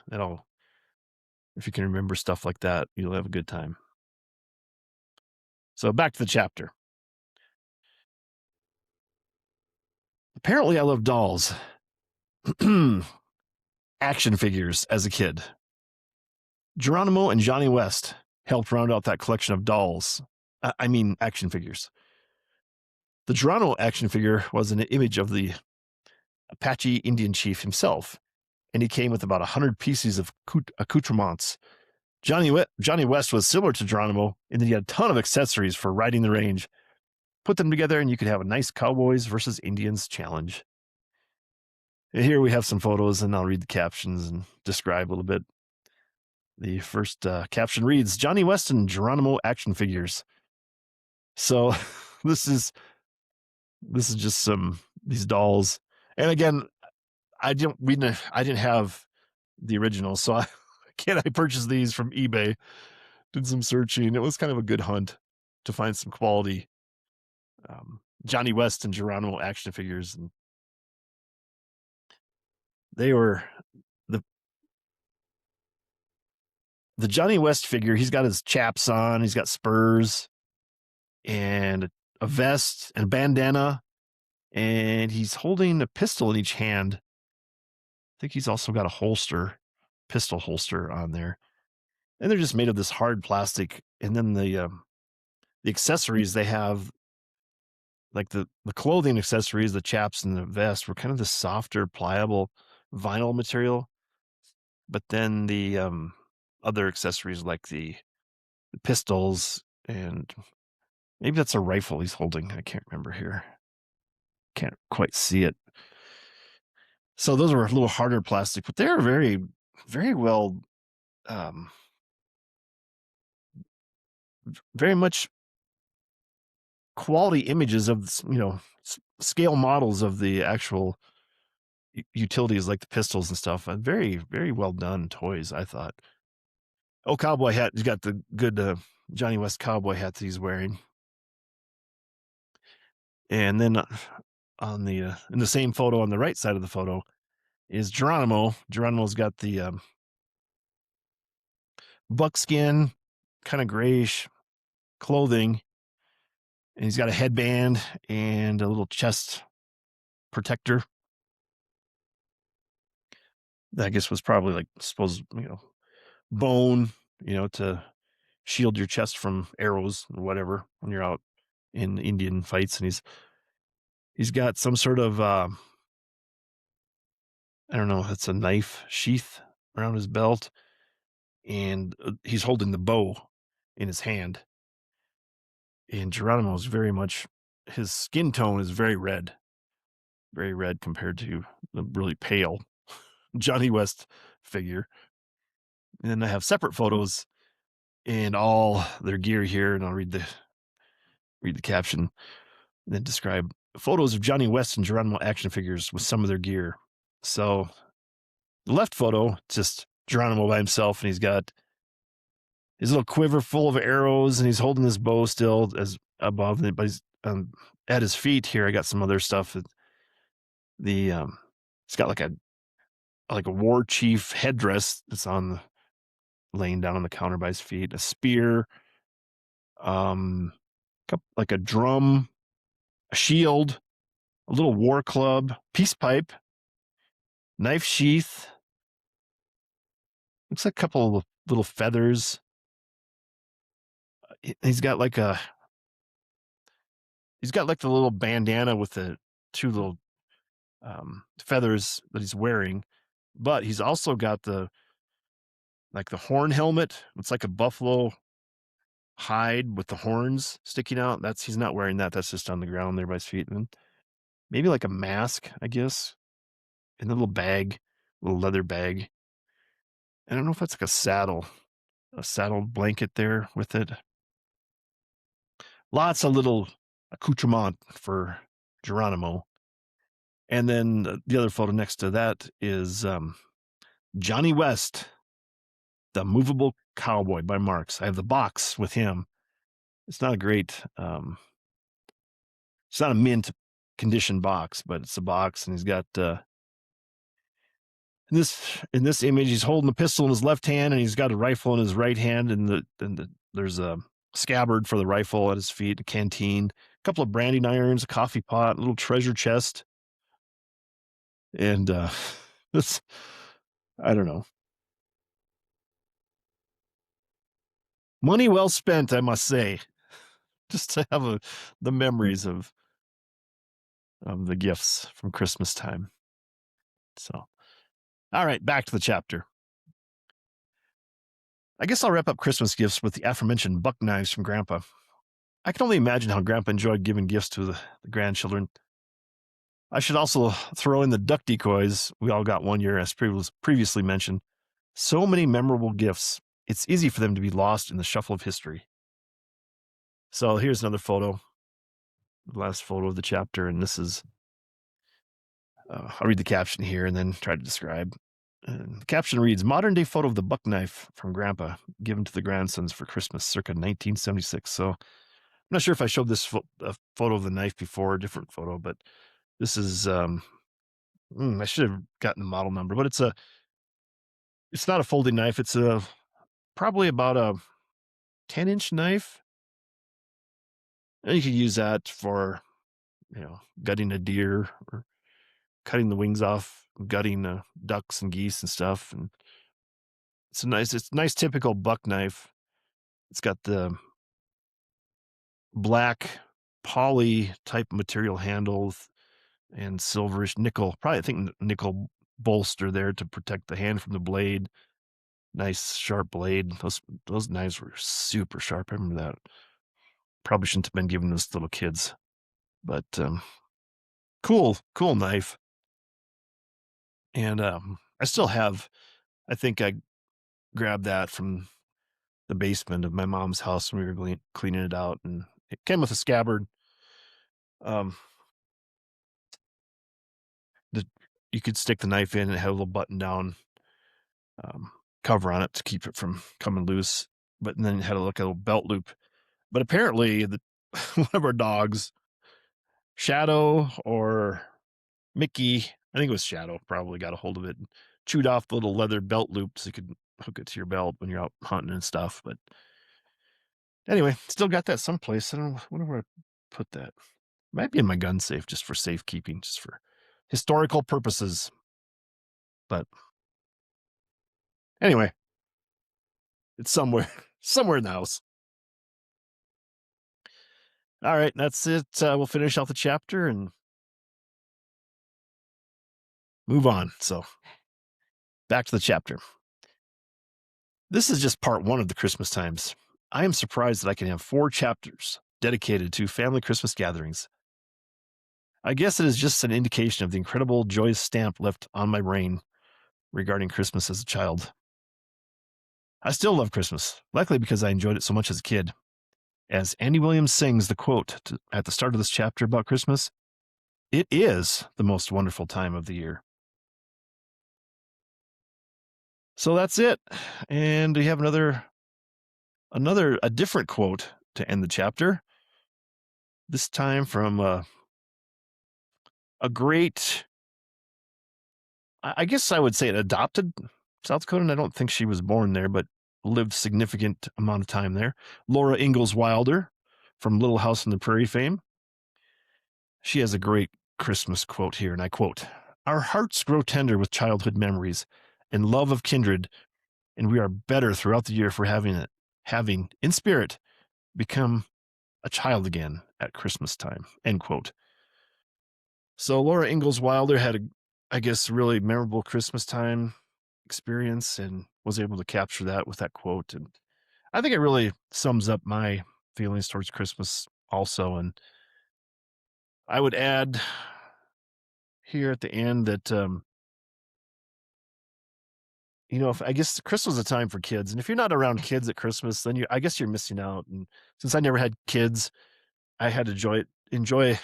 If you can remember stuff like that, you'll have a good time. So back to the chapter. Apparently, I love dolls. Action figures as a kid. Geronimo and Johnny West helped round out that collection of dolls. Action figures. The Geronimo action figure was an image of the Apache Indian chief himself, and he came with about 100 pieces of accoutrements. Johnny West was similar to Geronimo in that he had a ton of accessories for riding the range. Put them together and you could have a nice Cowboys versus Indians challenge. And here we have some photos, and I'll read the captions and describe a little bit. The first caption reads, "Johnny West and Geronimo action figures." So this is This is just these dolls. And again, I didn't have the original, so I purchased these from eBay. Did some searching. It was kind of a good hunt to find some quality Johnny West and Geronimo action figures, and they were the Johnny West figure. He's got his chaps on. He's got spurs and a vest and a bandana, and he's holding a pistol in each hand. I think he's also got a pistol holster on there. And they're just made of this hard plastic. And then the accessories they have, like the clothing accessories, the chaps and the vest, were kind of this softer, pliable vinyl material. But then the other accessories, like the pistols, and maybe that's a rifle he's holding. I can't remember here. Can't quite see it. So those were a little harder plastic, but they're very, very well, very much quality images of, scale models of the actual utilities, like the pistols and stuff. Very, very well done toys, I thought. Oh, cowboy hat. He's got the good Johnny West cowboy hat that he's wearing. And then in the same photo on the right side of the photo is Geronimo. Geronimo's got the buckskin, kind of grayish clothing, and he's got a headband and a little chest protector. That I guess was probably like, suppose, bone, to shield your chest from arrows or whatever when you're out in Indian fights. And he's got some sort of I don't know, it's a knife sheath around his belt, and he's holding the bow in his hand. And Geronimo's very much, his skin tone is very red compared to the really pale Johnny West figure. And then I have separate photos and all their gear here, and I'll read the caption and then describe photos of Johnny West and Geronimo action figures with some of their gear. So the left photo, just Geronimo by himself, and he's got his little quiver full of arrows, and he's holding his bow still as above it, but he's at his feet here. I got some other stuff. He's got like a war chief headdress that's laying down on the counter by his feet, a spear, like a drum, a shield, a little war club, peace pipe, knife sheath. Looks like a couple of little feathers. He's got like the little bandana with the two little feathers that he's wearing, but he's also got the horn helmet. It's like a buffalo hide with the horns sticking out. He's not wearing that. That's just on the ground there by his feet. And maybe like a mask, I guess, and a little leather bag. I don't know if that's like a saddle blanket there with it. Lots of little accoutrement for Geronimo. And then the other photo next to that is Johnny West, the Movable Cowboy by Marx. I have the box with him. It's not a great, it's not a mint condition box, but it's a box, and he's got in this image, he's holding a pistol in his left hand, and he's got a rifle in his right hand, and there's a scabbard for the rifle at his feet, a canteen, a couple of branding irons, a coffee pot, a little treasure chest, and this, I don't know. Money well spent, I must say, just to have the memories of the gifts from Christmas time. So, all right, back to the chapter. I guess I'll wrap up Christmas gifts with the aforementioned buck knives from Grandpa. I can only imagine how Grandpa enjoyed giving gifts to the grandchildren. I should also throw in the duck decoys we all got one year, as previously mentioned. So many memorable gifts. It's easy for them to be lost in the shuffle of history. So here's another photo. the last photo of the chapter, and this is, I'll read the caption here and then try to describe. The caption reads, "Modern day photo of the buck knife from Grandpa, given to the grandsons for Christmas, circa 1976." So I'm not sure if I showed this a photo of the knife before, a different photo, but this is, I should have gotten the model number, but it's not a folding knife. It's probably about a 10-inch knife. And you could use that for, gutting a deer or cutting the wings off, gutting ducks and geese and stuff. And it's a nice typical buck knife. It's got the black poly type material handles and silverish nickel, probably I think nickel bolster there to protect the hand from the blade. Nice sharp blade. Those knives were super sharp. I remember that. Probably shouldn't have been giving those to little kids, but cool knife. And I still have. I think I grabbed that from the basement of my mom's house when we were cleaning it out, and it came with a scabbard. Um, the You could stick the knife in, and it had a little button down cover on it to keep it from coming loose. But then it had a little belt loop. But apparently, one of our dogs, Shadow or Mickey, I think it was Shadow, probably got a hold of it and chewed off the little leather belt loop so you could hook it to your belt when you're out hunting and stuff. But anyway, still got that someplace. I don't know. Wonder where I put that. Might be in my gun safe just for safekeeping, just for historical purposes. But anyway, it's somewhere in the house. All right, that's it. We'll finish out the chapter and move on. So back to the chapter. This is just part one of the Christmas times. I am surprised that I can have 4 chapters dedicated to family Christmas gatherings. I guess it is just an indication of the incredible joyous stamp left on my brain regarding Christmas as a child. I still love Christmas, likely because I enjoyed it so much as a kid. As Andy Williams sings the quote at the start of this chapter about Christmas, it is the most wonderful time of the year. So that's it. And we have a different quote to end the chapter. This time from a great, I guess I would say, an adopted South Dakotan. I don't think she was born there, but lived significant amount of time there. Laura Ingalls Wilder from Little House on the Prairie fame. She has a great Christmas quote here, and I quote, "Our hearts grow tender with childhood memories and love of kindred, and we are better throughout the year for having, in spirit, become a child again at Christmas time," end quote. So Laura Ingalls Wilder had I guess, really memorable Christmas time experience and was able to capture that with that quote. And I think it really sums up my feelings towards Christmas also. And I would add here at the end that, if I guess Christmas is a time for kids. And if you're not around kids at Christmas, then I guess you're missing out. And since I never had kids, I had to enjoy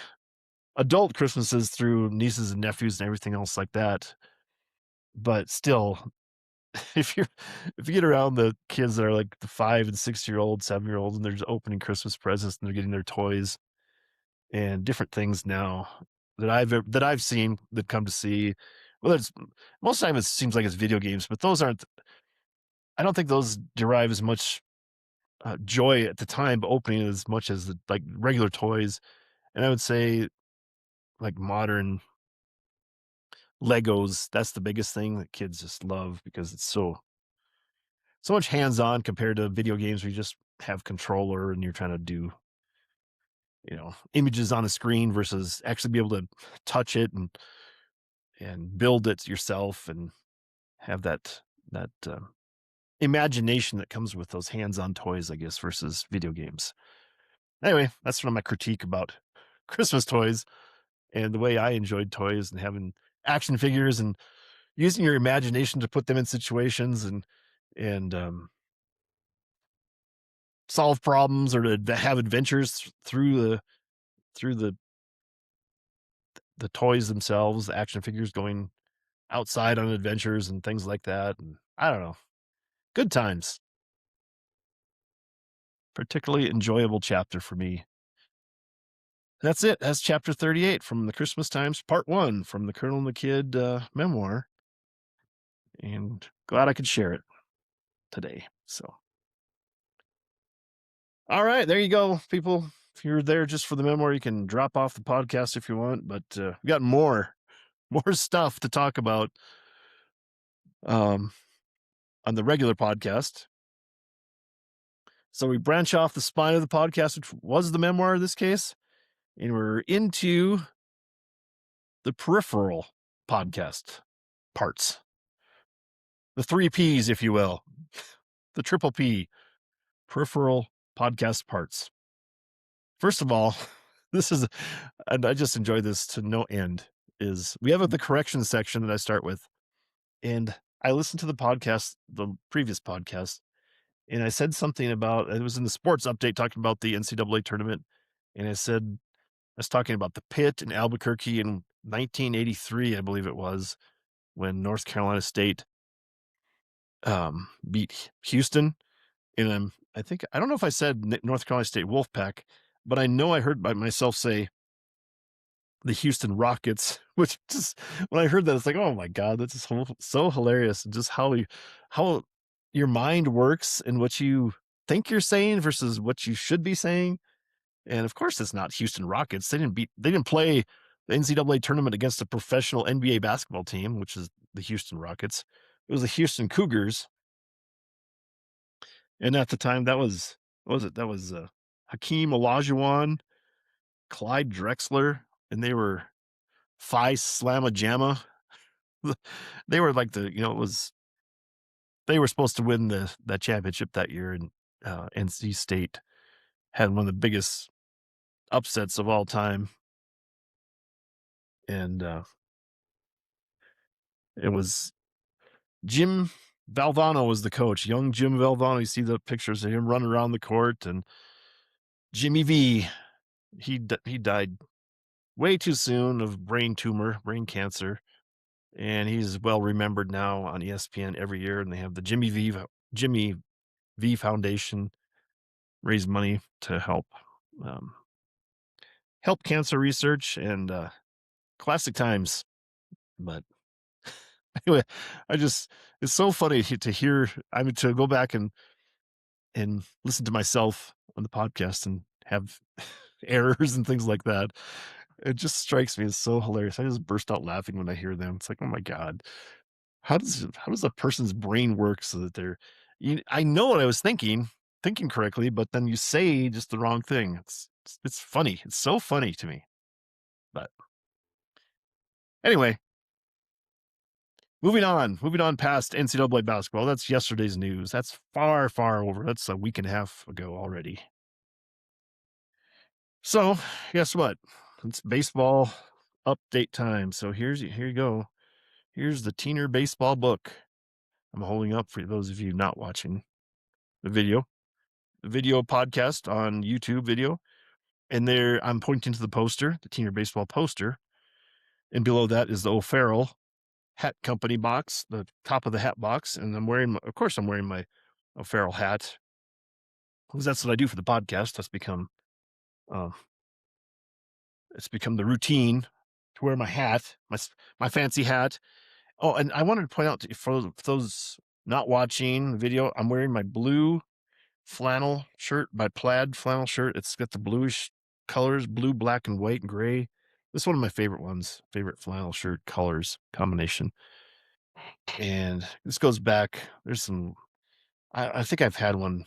adult Christmases through nieces and nephews and everything else like that. But still, if you get around the kids that are like the 5 and 6-year-old, 7-year-olds, and they're just opening Christmas presents and they're getting their toys and different things now that I've seen that come to see, well, it's most of the time it seems like it's video games, but those aren't. I don't think those derive as much joy at the time opening as much as like regular toys. And I would say like modern Legos, that's the biggest thing that kids just love because it's so much hands-on compared to video games where you just have controller and you're trying to do, images on a screen versus actually be able to touch it and build it yourself and have that imagination that comes with those hands-on toys, I guess, versus video games. Anyway, that's one of my critique about Christmas toys and the way I enjoyed toys and having action figures and using your imagination to put them in situations and solve problems or to have adventures through the toys themselves, the action figures going outside on adventures and things like that. And I don't know, good times. Particularly enjoyable chapter for me. That's it. That's chapter 38 from the Christmas Times, part 1 from the Colonel and the Kid memoir. And glad I could share it today. So, all right, there you go, people. If you're there just for the memoir, you can drop off the podcast if you want. But we got more stuff to talk about um, on the regular podcast. So we branch off the spine of the podcast, which was the memoir in this case, and we're into the peripheral podcast parts, the 3 Ps, if you will, the triple P, peripheral podcast parts. First of all, this is, and I just enjoy this to no end, is we have the corrections section that I start with. And I listened to the previous podcast, and I said something about, it was in the sports update talking about the NCAA tournament. And I was talking about the pit in Albuquerque in 1983, I believe it was, when North Carolina State beat Houston. And I don't know if I said North Carolina State Wolfpack, but I know I heard by myself say the Houston Rockets, which just, when I heard that, it's like, oh my God, that's just so hilarious. Just how your mind works and what you think you're saying versus what you should be saying. And of course, it's not Houston Rockets. They didn't play the NCAA tournament against a professional NBA basketball team, which is the Houston Rockets. It was the Houston Cougars. And at the time, that was, what was it? That was Hakeem Olajuwon, Clyde Drexler, and they were Phi Slamma Jamma. They were like they were supposed to win that championship that year, and NC State had one of the biggest upsets of all time. And it was Jim Valvano was the coach, young Jim Valvano. You see the pictures of him running around the court, and Jimmy V, he died way too soon of brain cancer. And he's well remembered now on ESPN every year. And they have the Jimmy V Foundation raise money to help cancer research, and classic times. But anyway, it's so funny to hear. I mean, to go back and listen to myself on the podcast and have errors and things like that. It just strikes me as so hilarious. I just burst out laughing when I hear them. It's like, oh my God, how does a person's brain work so that I know what I was thinking correctly, but then you say just the wrong thing. It's funny. It's so funny to me. But anyway, moving on past NCAA basketball. That's yesterday's news. That's far, far over. That's a week and a half ago already. So guess what? It's baseball update time. So here you go. Here's the Teener baseball book I'm holding up for those of you not watching the video podcast on YouTube video. And there I'm pointing to the poster, the Teener baseball poster. And below that is the O'Farrell Hat Company box, the top of the hat box. And I'm wearing my O'Farrell hat, because that's what I do for the podcast. That's become, it's become the routine to wear my hat, my fancy hat. Oh, and I wanted to point out for those not watching the video, I'm wearing my blue flannel shirt, my plaid flannel shirt. It's got the bluish colors, blue, black, and white and gray. This is one of my favorite flannel shirt colors combination. And this goes back, there's some, I think I've had one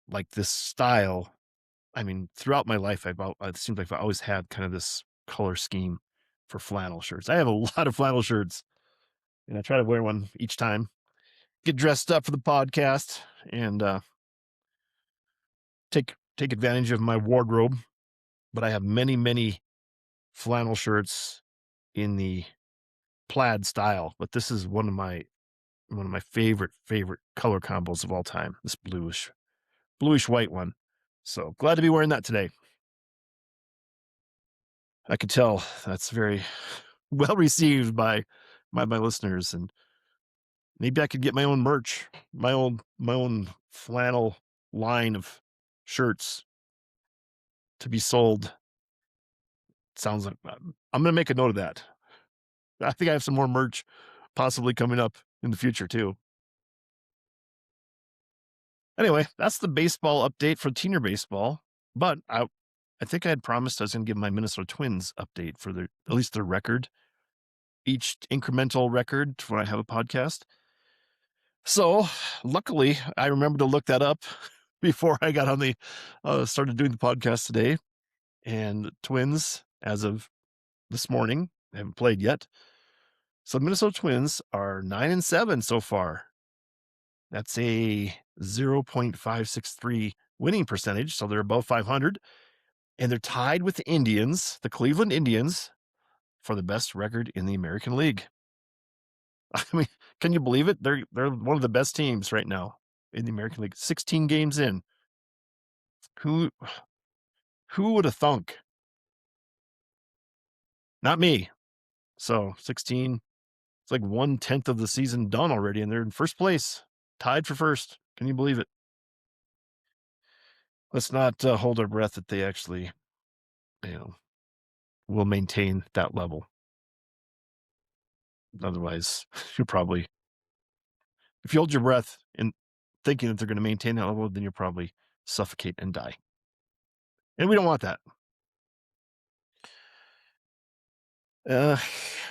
like this style. I mean, throughout my life, it seems like I've always had kind of this color scheme for flannel shirts. I have a lot of flannel shirts, and I try to wear one each time, get dressed up for the podcast, and take advantage of my wardrobe. But I have many, many flannel shirts in the plaid style. But this is one of my favorite color combos of all time. This bluish white one. So glad to be wearing that today. I could tell that's very well received by my listeners, and maybe I could get my own merch, my own flannel line of shirts to be sold. Sounds like I'm going to make a note of that. I think I have some more merch possibly coming up in the future too. Anyway, that's the baseball update for Teener baseball. But I think I had promised I was going to give my Minnesota Twins update for at least their record, each incremental record when I have a podcast. So luckily, I remembered to look that up before I got on the started doing the podcast today. And the Twins, as of this morning, haven't played yet. So the Minnesota Twins are 9-7 so far. That's a 0.563 winning percentage. So they're above 500. And they're tied with the Indians, the Cleveland Indians, for the best record in the American League. I mean, can you believe it? They're one of the best teams right now in the American League. 16 games in. Who would have thunk? Not me. So 16, it's like 1/10 of the season done already, and they're in first place, tied for first. Can you believe it? Let's not hold our breath that they actually, will maintain that level. Otherwise, you'll probably, if you hold your breath and thinking that they're going to maintain that level, then you'll probably suffocate and die. And we don't want that.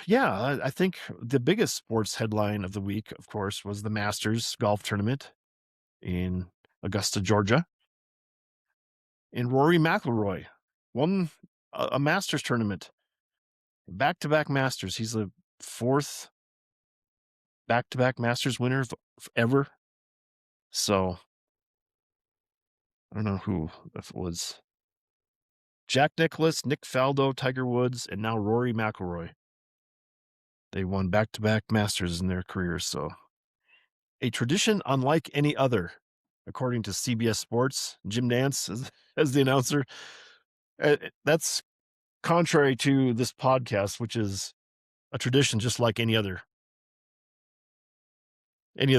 Yeah, I think the biggest sports headline of the week, of course, was the Masters golf tournament in Augusta, Georgia. And Rory McIlroy won a Masters tournament, back-to-back Masters. He's the fourth back-to-back Masters winner ever. So I don't know who, if it was Jack Nicklaus, Nick Faldo, Tiger Woods, and now Rory McIlroy. They won back-to-back Masters in their careers. So a tradition unlike any other, according to CBS Sports. Jim Nance as the announcer. That's contrary to this podcast, which is a tradition just like any other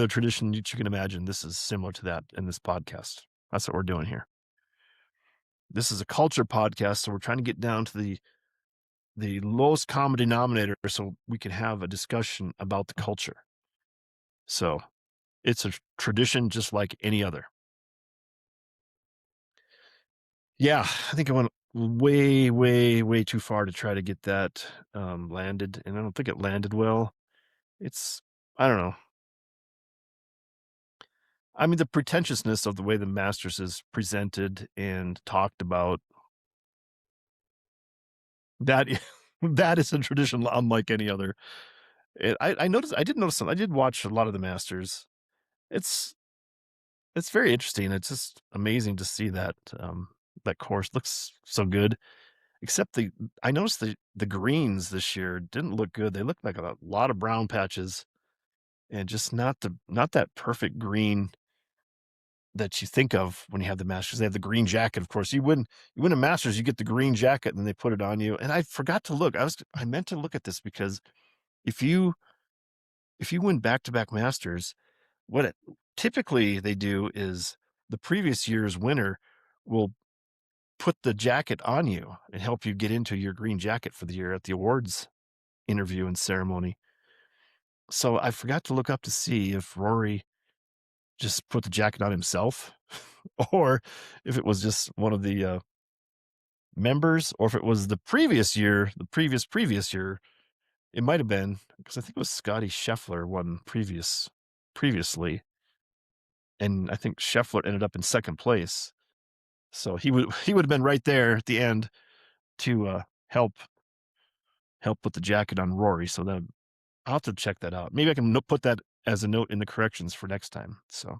tradition that you can imagine. This is similar to that in this podcast. That's what we're doing here. This is a culture podcast, so we're trying to get down to the lowest common denominator so we can have a discussion about the culture. So it's a tradition just like any other. Yeah, I think I went way, way, way too far to try to get that landed, and I don't think it landed well. I don't know. I mean, the pretentiousness of the way the Masters is presented and talked about, that that is a tradition unlike any other. I noticed, I did notice, I did watch a lot of the Masters. It's very interesting. It's just amazing to see that that course looks so good. Except I noticed the greens this year didn't look good. They looked like a lot of brown patches, and just not that perfect green that you think of when you have the Masters. They have the green jacket, of course. You win a Masters, you get the green jacket, and then they put it on you. And I forgot to look. I meant to look at this because if you win back-to-back Masters, what typically they do is the previous year's winner will put the jacket on you and help you get into your green jacket for the year at the awards interview and ceremony. So I forgot to look up to see if Rory just put the jacket on himself or if it was just one of the members, or if it was the previous year, previous year. It might have been, because I think it was Scotty Scheffler won previously, and I think Scheffler ended up in second place. So he would have been right there at the end to help put the jacket on Rory. So that I'll have to check that out. Maybe I can put that as a note in the corrections for next time. So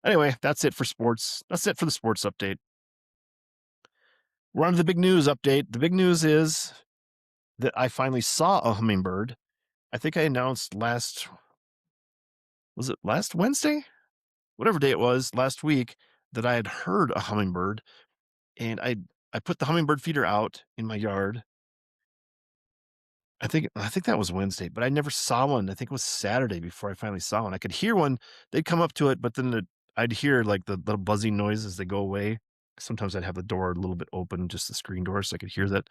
anyway, that's it for sports. That's it for the sports update. We're on to the big news update. The big news is that I finally saw a hummingbird. I think I announced last Wednesday? Whatever day it was, last week, that I had heard a hummingbird. And I I put the hummingbird feeder out in my yard. I think that was Wednesday, but I never saw one. I think it was Saturday before I finally saw one. I could hear one. They'd come up to it, but then I'd hear like the little buzzing noise as they go away. Sometimes I'd have the door a little bit open, just the screen door, so I could hear that.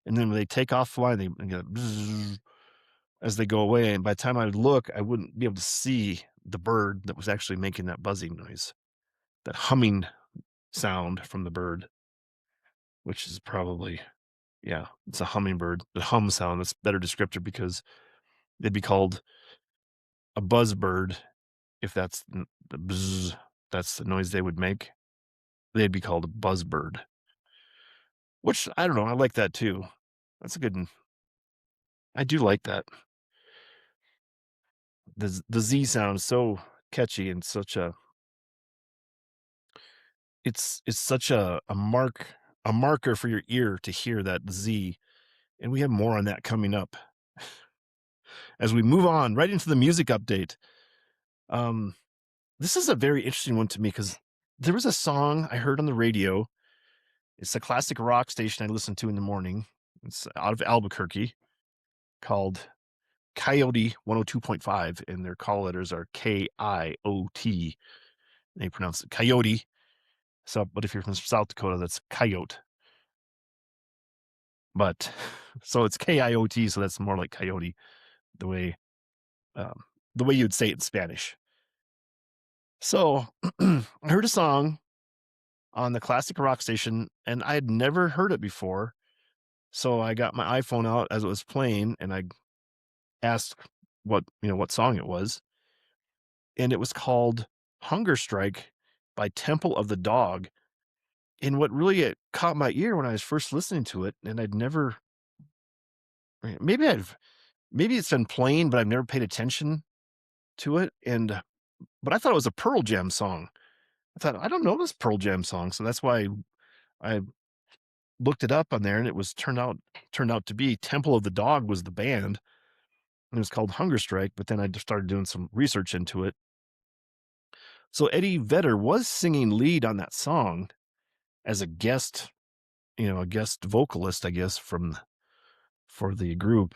And then when they take off flying, they go bzzz as they go away. And by the time I would look, I wouldn't be able to see the bird that was actually making that buzzing noise, that humming sound from the bird, which is probably, yeah, it's a hummingbird. The hum sound, that's a better descriptor because they'd be called a buzzbird if that's the buzz, that's the noise they would make. They'd be called a buzzbird, which I don't know. I like that too. That's a good one. I do like that. The Z sound is so catchy and such a it's such a marker for your ear to hear that Z. And we have more on that coming up as we move on right into the music update. This is a very interesting one to me because there was a song I heard on the radio. It's a classic rock station I listen to in the morning. It's out of Albuquerque called Coyote 102.5, and their call letters are KIOT. They pronounce it Coyote. So, but if you're from South Dakota, that's Coyote. But so it's KIOT, so that's more like Coyote, the way you'd say it in Spanish. So I heard a song on the classic rock station, and I had never heard it before. So I got my iPhone out as it was playing, and I asked what song it was, and it was called "Hunger Strike" by Temple of the Dog. And what really caught my ear when I was first listening to it, and I'd never, maybe it's been playing, but I've never paid attention to it. But I thought it was a Pearl Jam song. I thought, I don't know this Pearl Jam song, so that's why I looked it up on there, and it was turned out to be Temple of the Dog was the band, and it was called Hunger Strike. But then I just started doing some research into it. So Eddie Vedder was singing lead on that song as a guest, a guest vocalist, I guess, for the group.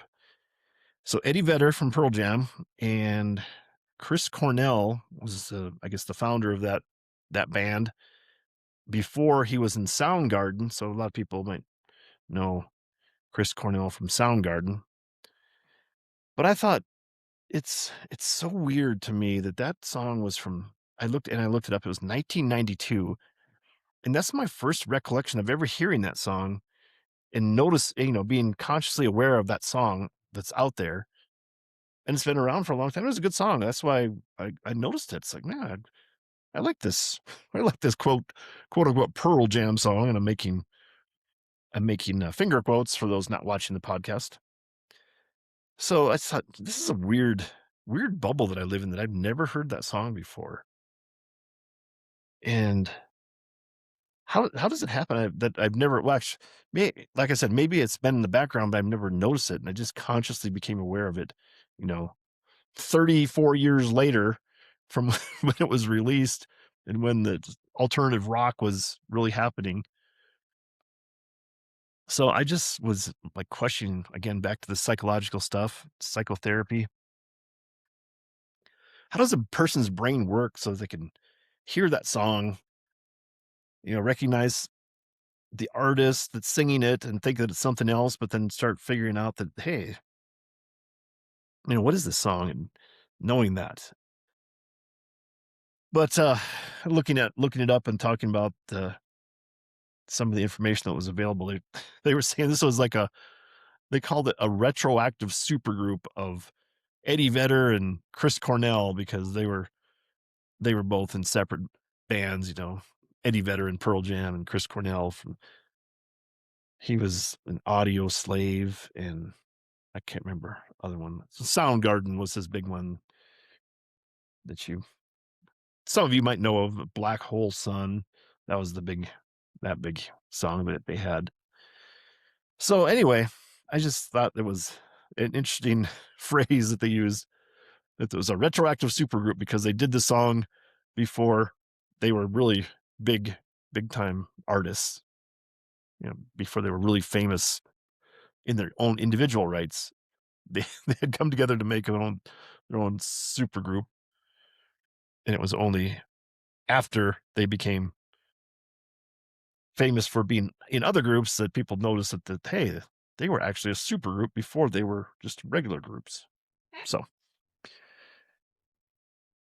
So Eddie Vedder from Pearl Jam and Chris Cornell was, I guess, the founder of that band before he was in Soundgarden. So a lot of people might know Chris Cornell from Soundgarden. But I thought it's so weird to me that song was from. I looked it up. It was 1992, and that's my first recollection of ever hearing that song and being consciously aware of that song that's out there. And it's been around for a long time. It was a good song. That's why I noticed it. It's like, man, I like this. I like this quote unquote Pearl Jam song. And I'm making finger quotes for those not watching the podcast. So I thought, this is a weird bubble that I live in, that I've never heard that song before. And how does it happen that I've never watched? Like I said, maybe it's been in the background, but I've never noticed it. And I just consciously became aware of it, 34 years later from when it was released and when the alternative rock was really happening. So I just was like questioning again, back to the psychological stuff, psychotherapy. How does a person's brain work so they can hear that song, recognize the artist that's singing it and think that it's something else, but then start figuring out that, hey, what is this song, and knowing that. But looking it up and talking about some of the information that was available, they were saying this was like they called it a retroactive supergroup of Eddie Vedder and Chris Cornell, because they were both in separate bands, Eddie Vedder and Pearl Jam, and Chris Cornell he was an Audio Slave, and I can't remember other one. Soundgarden was his big one that some of you might know of. Black Hole Sun. That was that big song that they had. So anyway, I just thought it was an interesting phrase that they used, that there was a retroactive supergroup, because they did the song before they were really big time artists. before they were really famous in their own individual rights, they had come together to make their own super group. And it was only after they became famous for being in other groups that people noticed that hey, they were actually a super group before they were just regular groups. So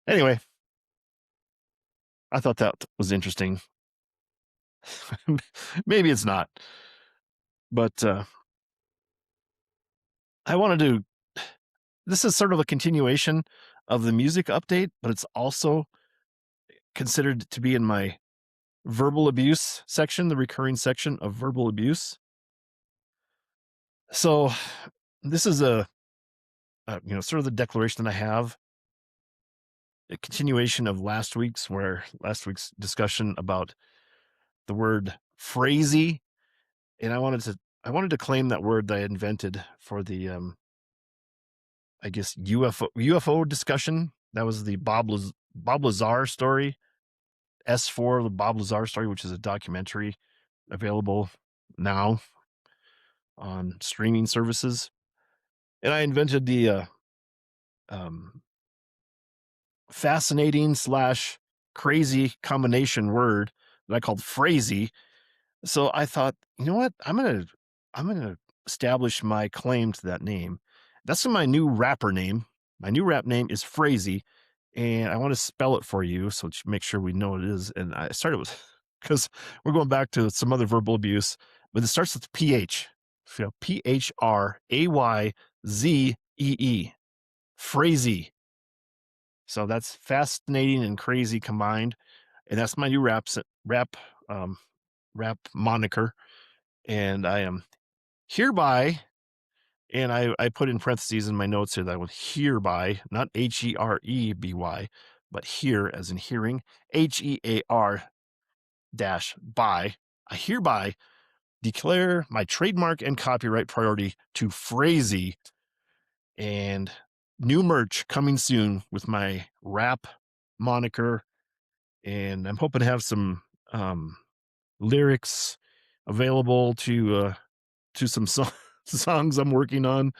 anyway, I thought that was interesting. Maybe it's not, but I wanted to. This is sort of a continuation of the music update, but it's also considered to be in my verbal abuse section, the recurring section of verbal abuse. So this is a sort of the declaration that I have, a continuation of last week's discussion about the word phrasey. And I wanted to claim that word that I invented for the, I guess, UFO discussion. That was the Bob Lazar story, S4, the Bob Lazar story, which is a documentary available now on streaming services. And I invented the fascinating / crazy combination word that I called phrasey. So I thought, you know what? I'm gonna establish my claim to that name. That's my new rapper name. My new rap name is Phrasey, and I want to spell it for you so make sure we know what it is. And I started with because we're going back to some other verbal abuse, but it starts with PH. So PHRAYZEE. Phrasey. So that's fascinating and crazy combined, and that's my new rap moniker. And I am hereby, and I put in parentheses in my notes here that I would hereby, not HEREBY, but here as in hearing, HEAR dash by. I hereby declare my trademark and copyright priority to Phrasey, and new merch coming soon with my rap moniker. And I'm hoping to have some lyrics available to some songs I'm working on,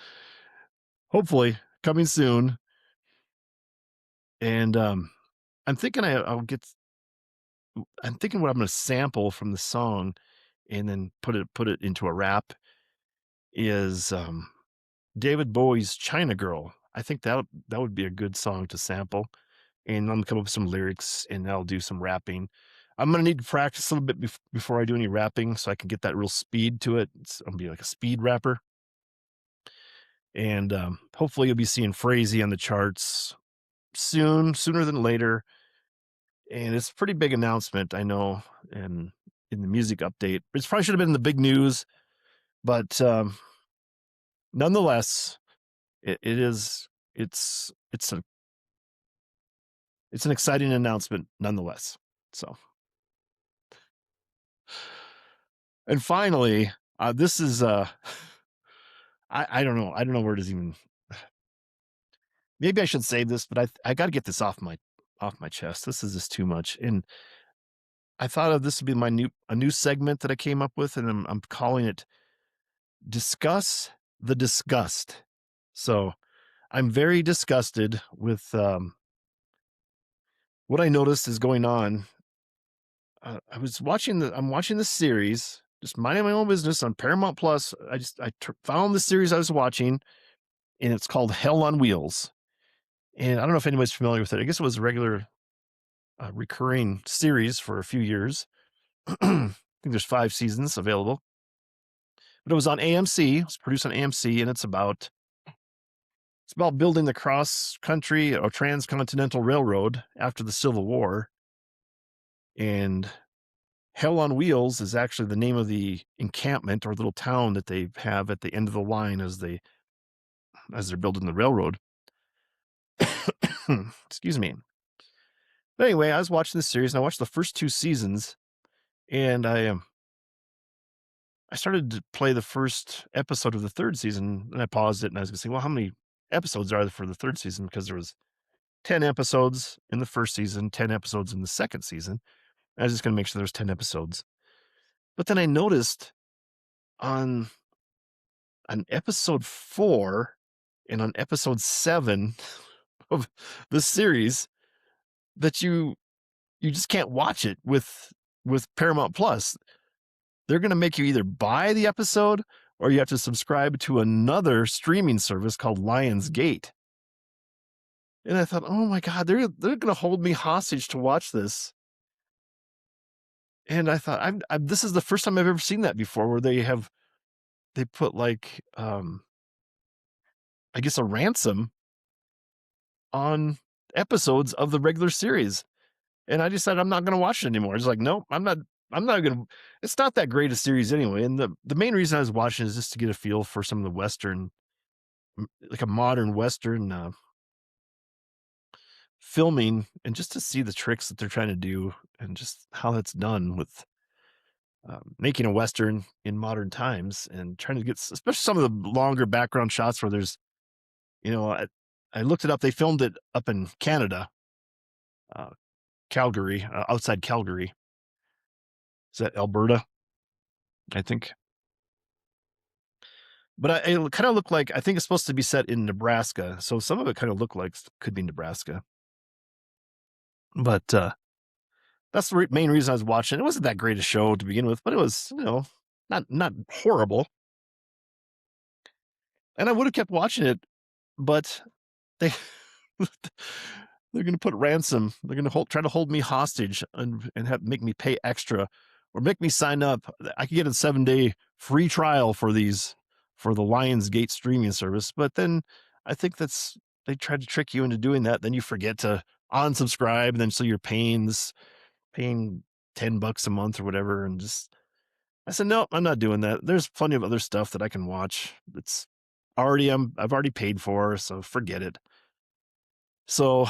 hopefully coming soon. And I'm thinking I'm thinking what I'm going to sample from the song and then put it into a rap is David Bowie's China Girl. I think that would be a good song to sample, and I'm going to come up with some lyrics and I'll do some rapping. I'm going to need to practice a little bit before I do any rapping so I can get that real speed to it. I'm going to be like a speed rapper. And hopefully you'll be seeing Phrasey on the charts sooner than later. And it's a pretty big announcement, I know, and in the music update. It probably should have been in the big news, but nonetheless, it's an exciting announcement nonetheless. So, and finally, this is I don't know where it is even. Maybe I should say this, but I got to get this off my chest. This is just too much, and I thought of this would be a new segment that I came up with, and I'm calling it Disgust the Disgust. So I'm very disgusted with what I noticed is going on. I'm watching this series, just minding my own business on Paramount Plus. I found the series I was watching, and it's called Hell on Wheels. And I don't know if anybody's familiar with it. I guess it was a regular recurring series for a few years. I think there's 5 seasons available. But it was on AMC. It was produced on AMC, and it's about building the cross-country or transcontinental railroad after the Civil War. And Hell on Wheels is actually the name of the encampment or little town that they have at the end of the line as they're building the railroad. Excuse me. But anyway, I was watching this series, and I watched the first 2 seasons, and I started to play the first episode of the 3rd season, and I paused it, and I was going to say, well, how many episodes are there for the 3rd season? Because there was 10 episodes in the 1st season, 10 episodes in the 2nd season. I was just going to make sure there was 10 episodes. But then I noticed on episode 4 and on episode 7 of the series that you just can't watch it with Paramount Plus. They're gonna make you either buy the episode or you have to subscribe to another streaming service called Lionsgate. And I thought, "Oh my god, they're gonna hold me hostage to watch this." And I thought, I'm this is the first time I've ever seen that before where they put, like, I guess a ransom on episodes of the regular series. And I decided I'm not gonna watch it anymore. It's like, "Nope, I'm not gonna." It's not that great a series anyway, and the main reason I was watching is just to get a feel for some of the Western like a modern Western, filming and just to see the tricks that they're trying to do and just how that's done with, making a Western in modern times and trying to get especially some of the longer background shots where there's you know, I looked it up, they filmed it up in Canada, uh, Calgary, outside Calgary. Is that Alberta? I think. But it kinda looked like I think it's supposed to be set in Nebraska, so some of it kinda looked like could be Nebraska. But, that's the main reason I was watching. It wasn't that great a show to begin with, but it was, not horrible, and I would've kept watching it, but they they're gonna put ransom. They're gonna try to hold me hostage and have make me pay extra or make me sign up. I could get a 7-day free trial for the Lionsgate streaming service, but then I think they tried to trick you into doing that. Then you forget to unsubscribe, and then so you're paying $10 a month or whatever, and just I said, "No, I'm not doing that. There's plenty of other stuff that I can watch that's I've already paid for, so forget it." So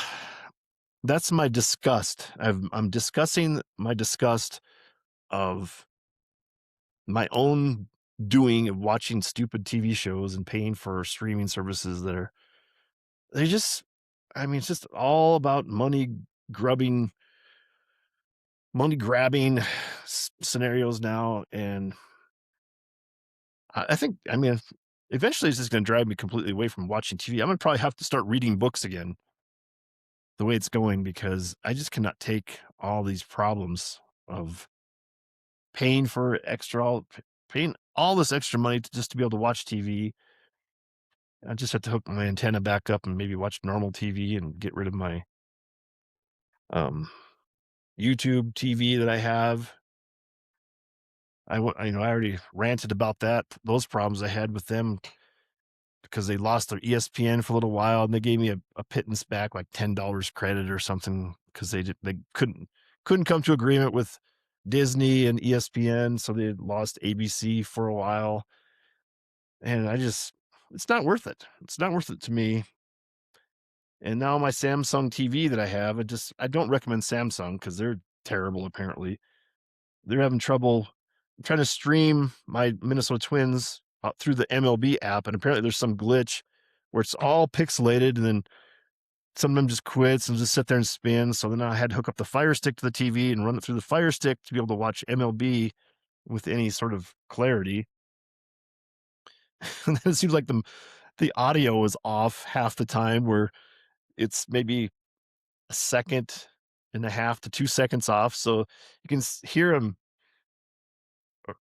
that's my disgust. I'm discussing my disgust of my own doing of watching stupid TV shows and paying for streaming services that are they just I mean, it's just all about grubbing, money grabbing scenarios now. And I think, I mean, eventually it's just going to drive me completely away from watching TV. I'm going to probably have to start reading books again the way it's going because I just cannot take all these problems of paying for paying all this extra money just to be able to watch TV. I just have to hook my antenna back up and maybe watch normal TV and get rid of my um, YouTube TV that I have. I already ranted about those problems I had with them because they lost their ESPN for a little while and they gave me a pittance back, like $10 credit or something, because they couldn't come to agreement with Disney and ESPN, so they lost ABC for a while. And it's not worth it. It's not worth it to me. And now my Samsung TV that I have, I don't recommend Samsung because they're terrible apparently. They're having trouble trying to stream my Minnesota Twins through the MLB app, and apparently there's some glitch where it's all pixelated, and then some of them just quits and just sit there and spin. So then I had to hook up the Fire Stick to the TV and run it through the Fire Stick to be able to watch MLB with any sort of clarity. And then it seems like the audio is off half the time, where it's maybe a second and a half to 2 seconds off. So you can hear him.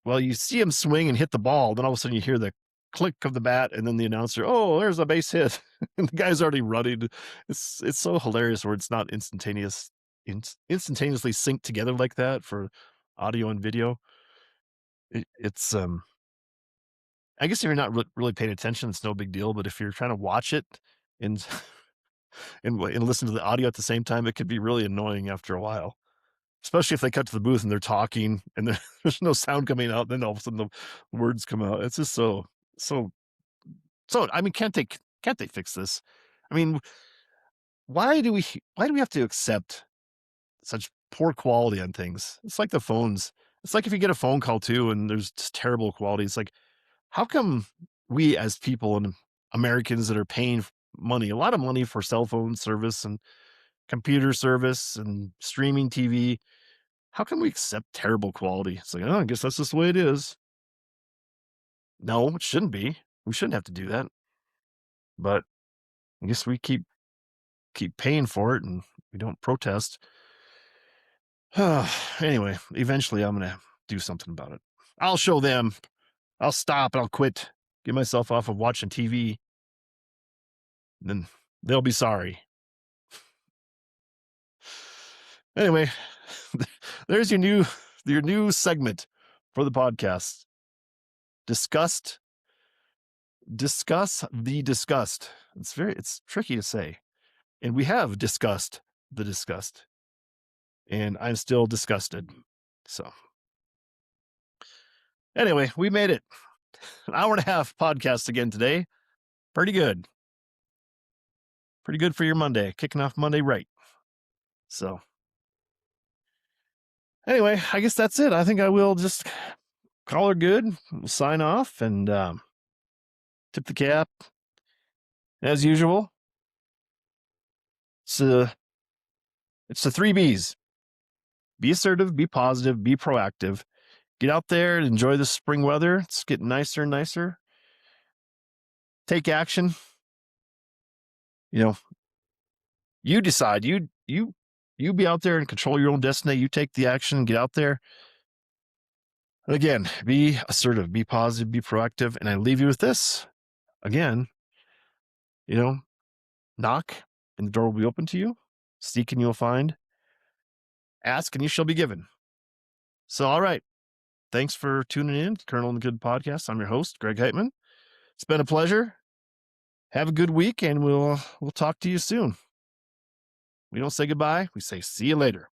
Well, you see him swing and hit the ball, then all of a sudden you hear the click of the bat, and then the announcer, "Oh, there's a base hit," and the guy's already running. It's so hilarious where it's not instantaneously synced together like that for audio and video. It's I guess if you're not really paying attention, it's no big deal, but if you're trying to watch it and and listen to the audio at the same time, it could be really annoying after a while. Especially if they cut to the booth and they're talking and there's no sound coming out, then all of a sudden the words come out. It's just so I mean, can't they fix this? I mean, why do we have to accept such poor quality on things? It's like the phones. It's like if you get a phone call too and there's just terrible quality. It's like, how come we as people and Americans that are paying money, a lot of money for cell phone service and computer service and streaming TV, how can we accept terrible quality? It's like, oh, I guess that's just the way it is. No, it shouldn't be. We shouldn't have to do that. But I guess we keep paying for it and we don't protest. Anyway, eventually I'm going to do something about it. I'll show them. I'll stop and I'll quit. Get myself off of watching TV. Then they'll be sorry. Anyway, there's your new segment for the podcast. Disgust the Disgust. It's tricky to say. And we have discussed the disgust. And I'm still disgusted. So anyway, we made it. An hour and a half podcast again today. Pretty good. Pretty good for your Monday. Kicking off Monday right. So anyway, I guess that's it. I think I will just call her good. We'll sign off and tip the cap. As usual. It's the 3 B's. Be assertive, be positive, be proactive. Get out there and enjoy the spring weather. It's getting nicer and nicer. Take action. You decide. You be out there and control your own destiny. You take the action and get out there. And again, be assertive, be positive, be proactive. And I leave you with this. Again, knock and the door will be open to you. Seek and you'll find. Ask and you shall be given. So, all right. Thanks for tuning in to Colonel and the Good Podcast. I'm your host, Greg Heitmann. It's been a pleasure. Have a good week, and we'll talk to you soon. We don't say goodbye. We say see you later.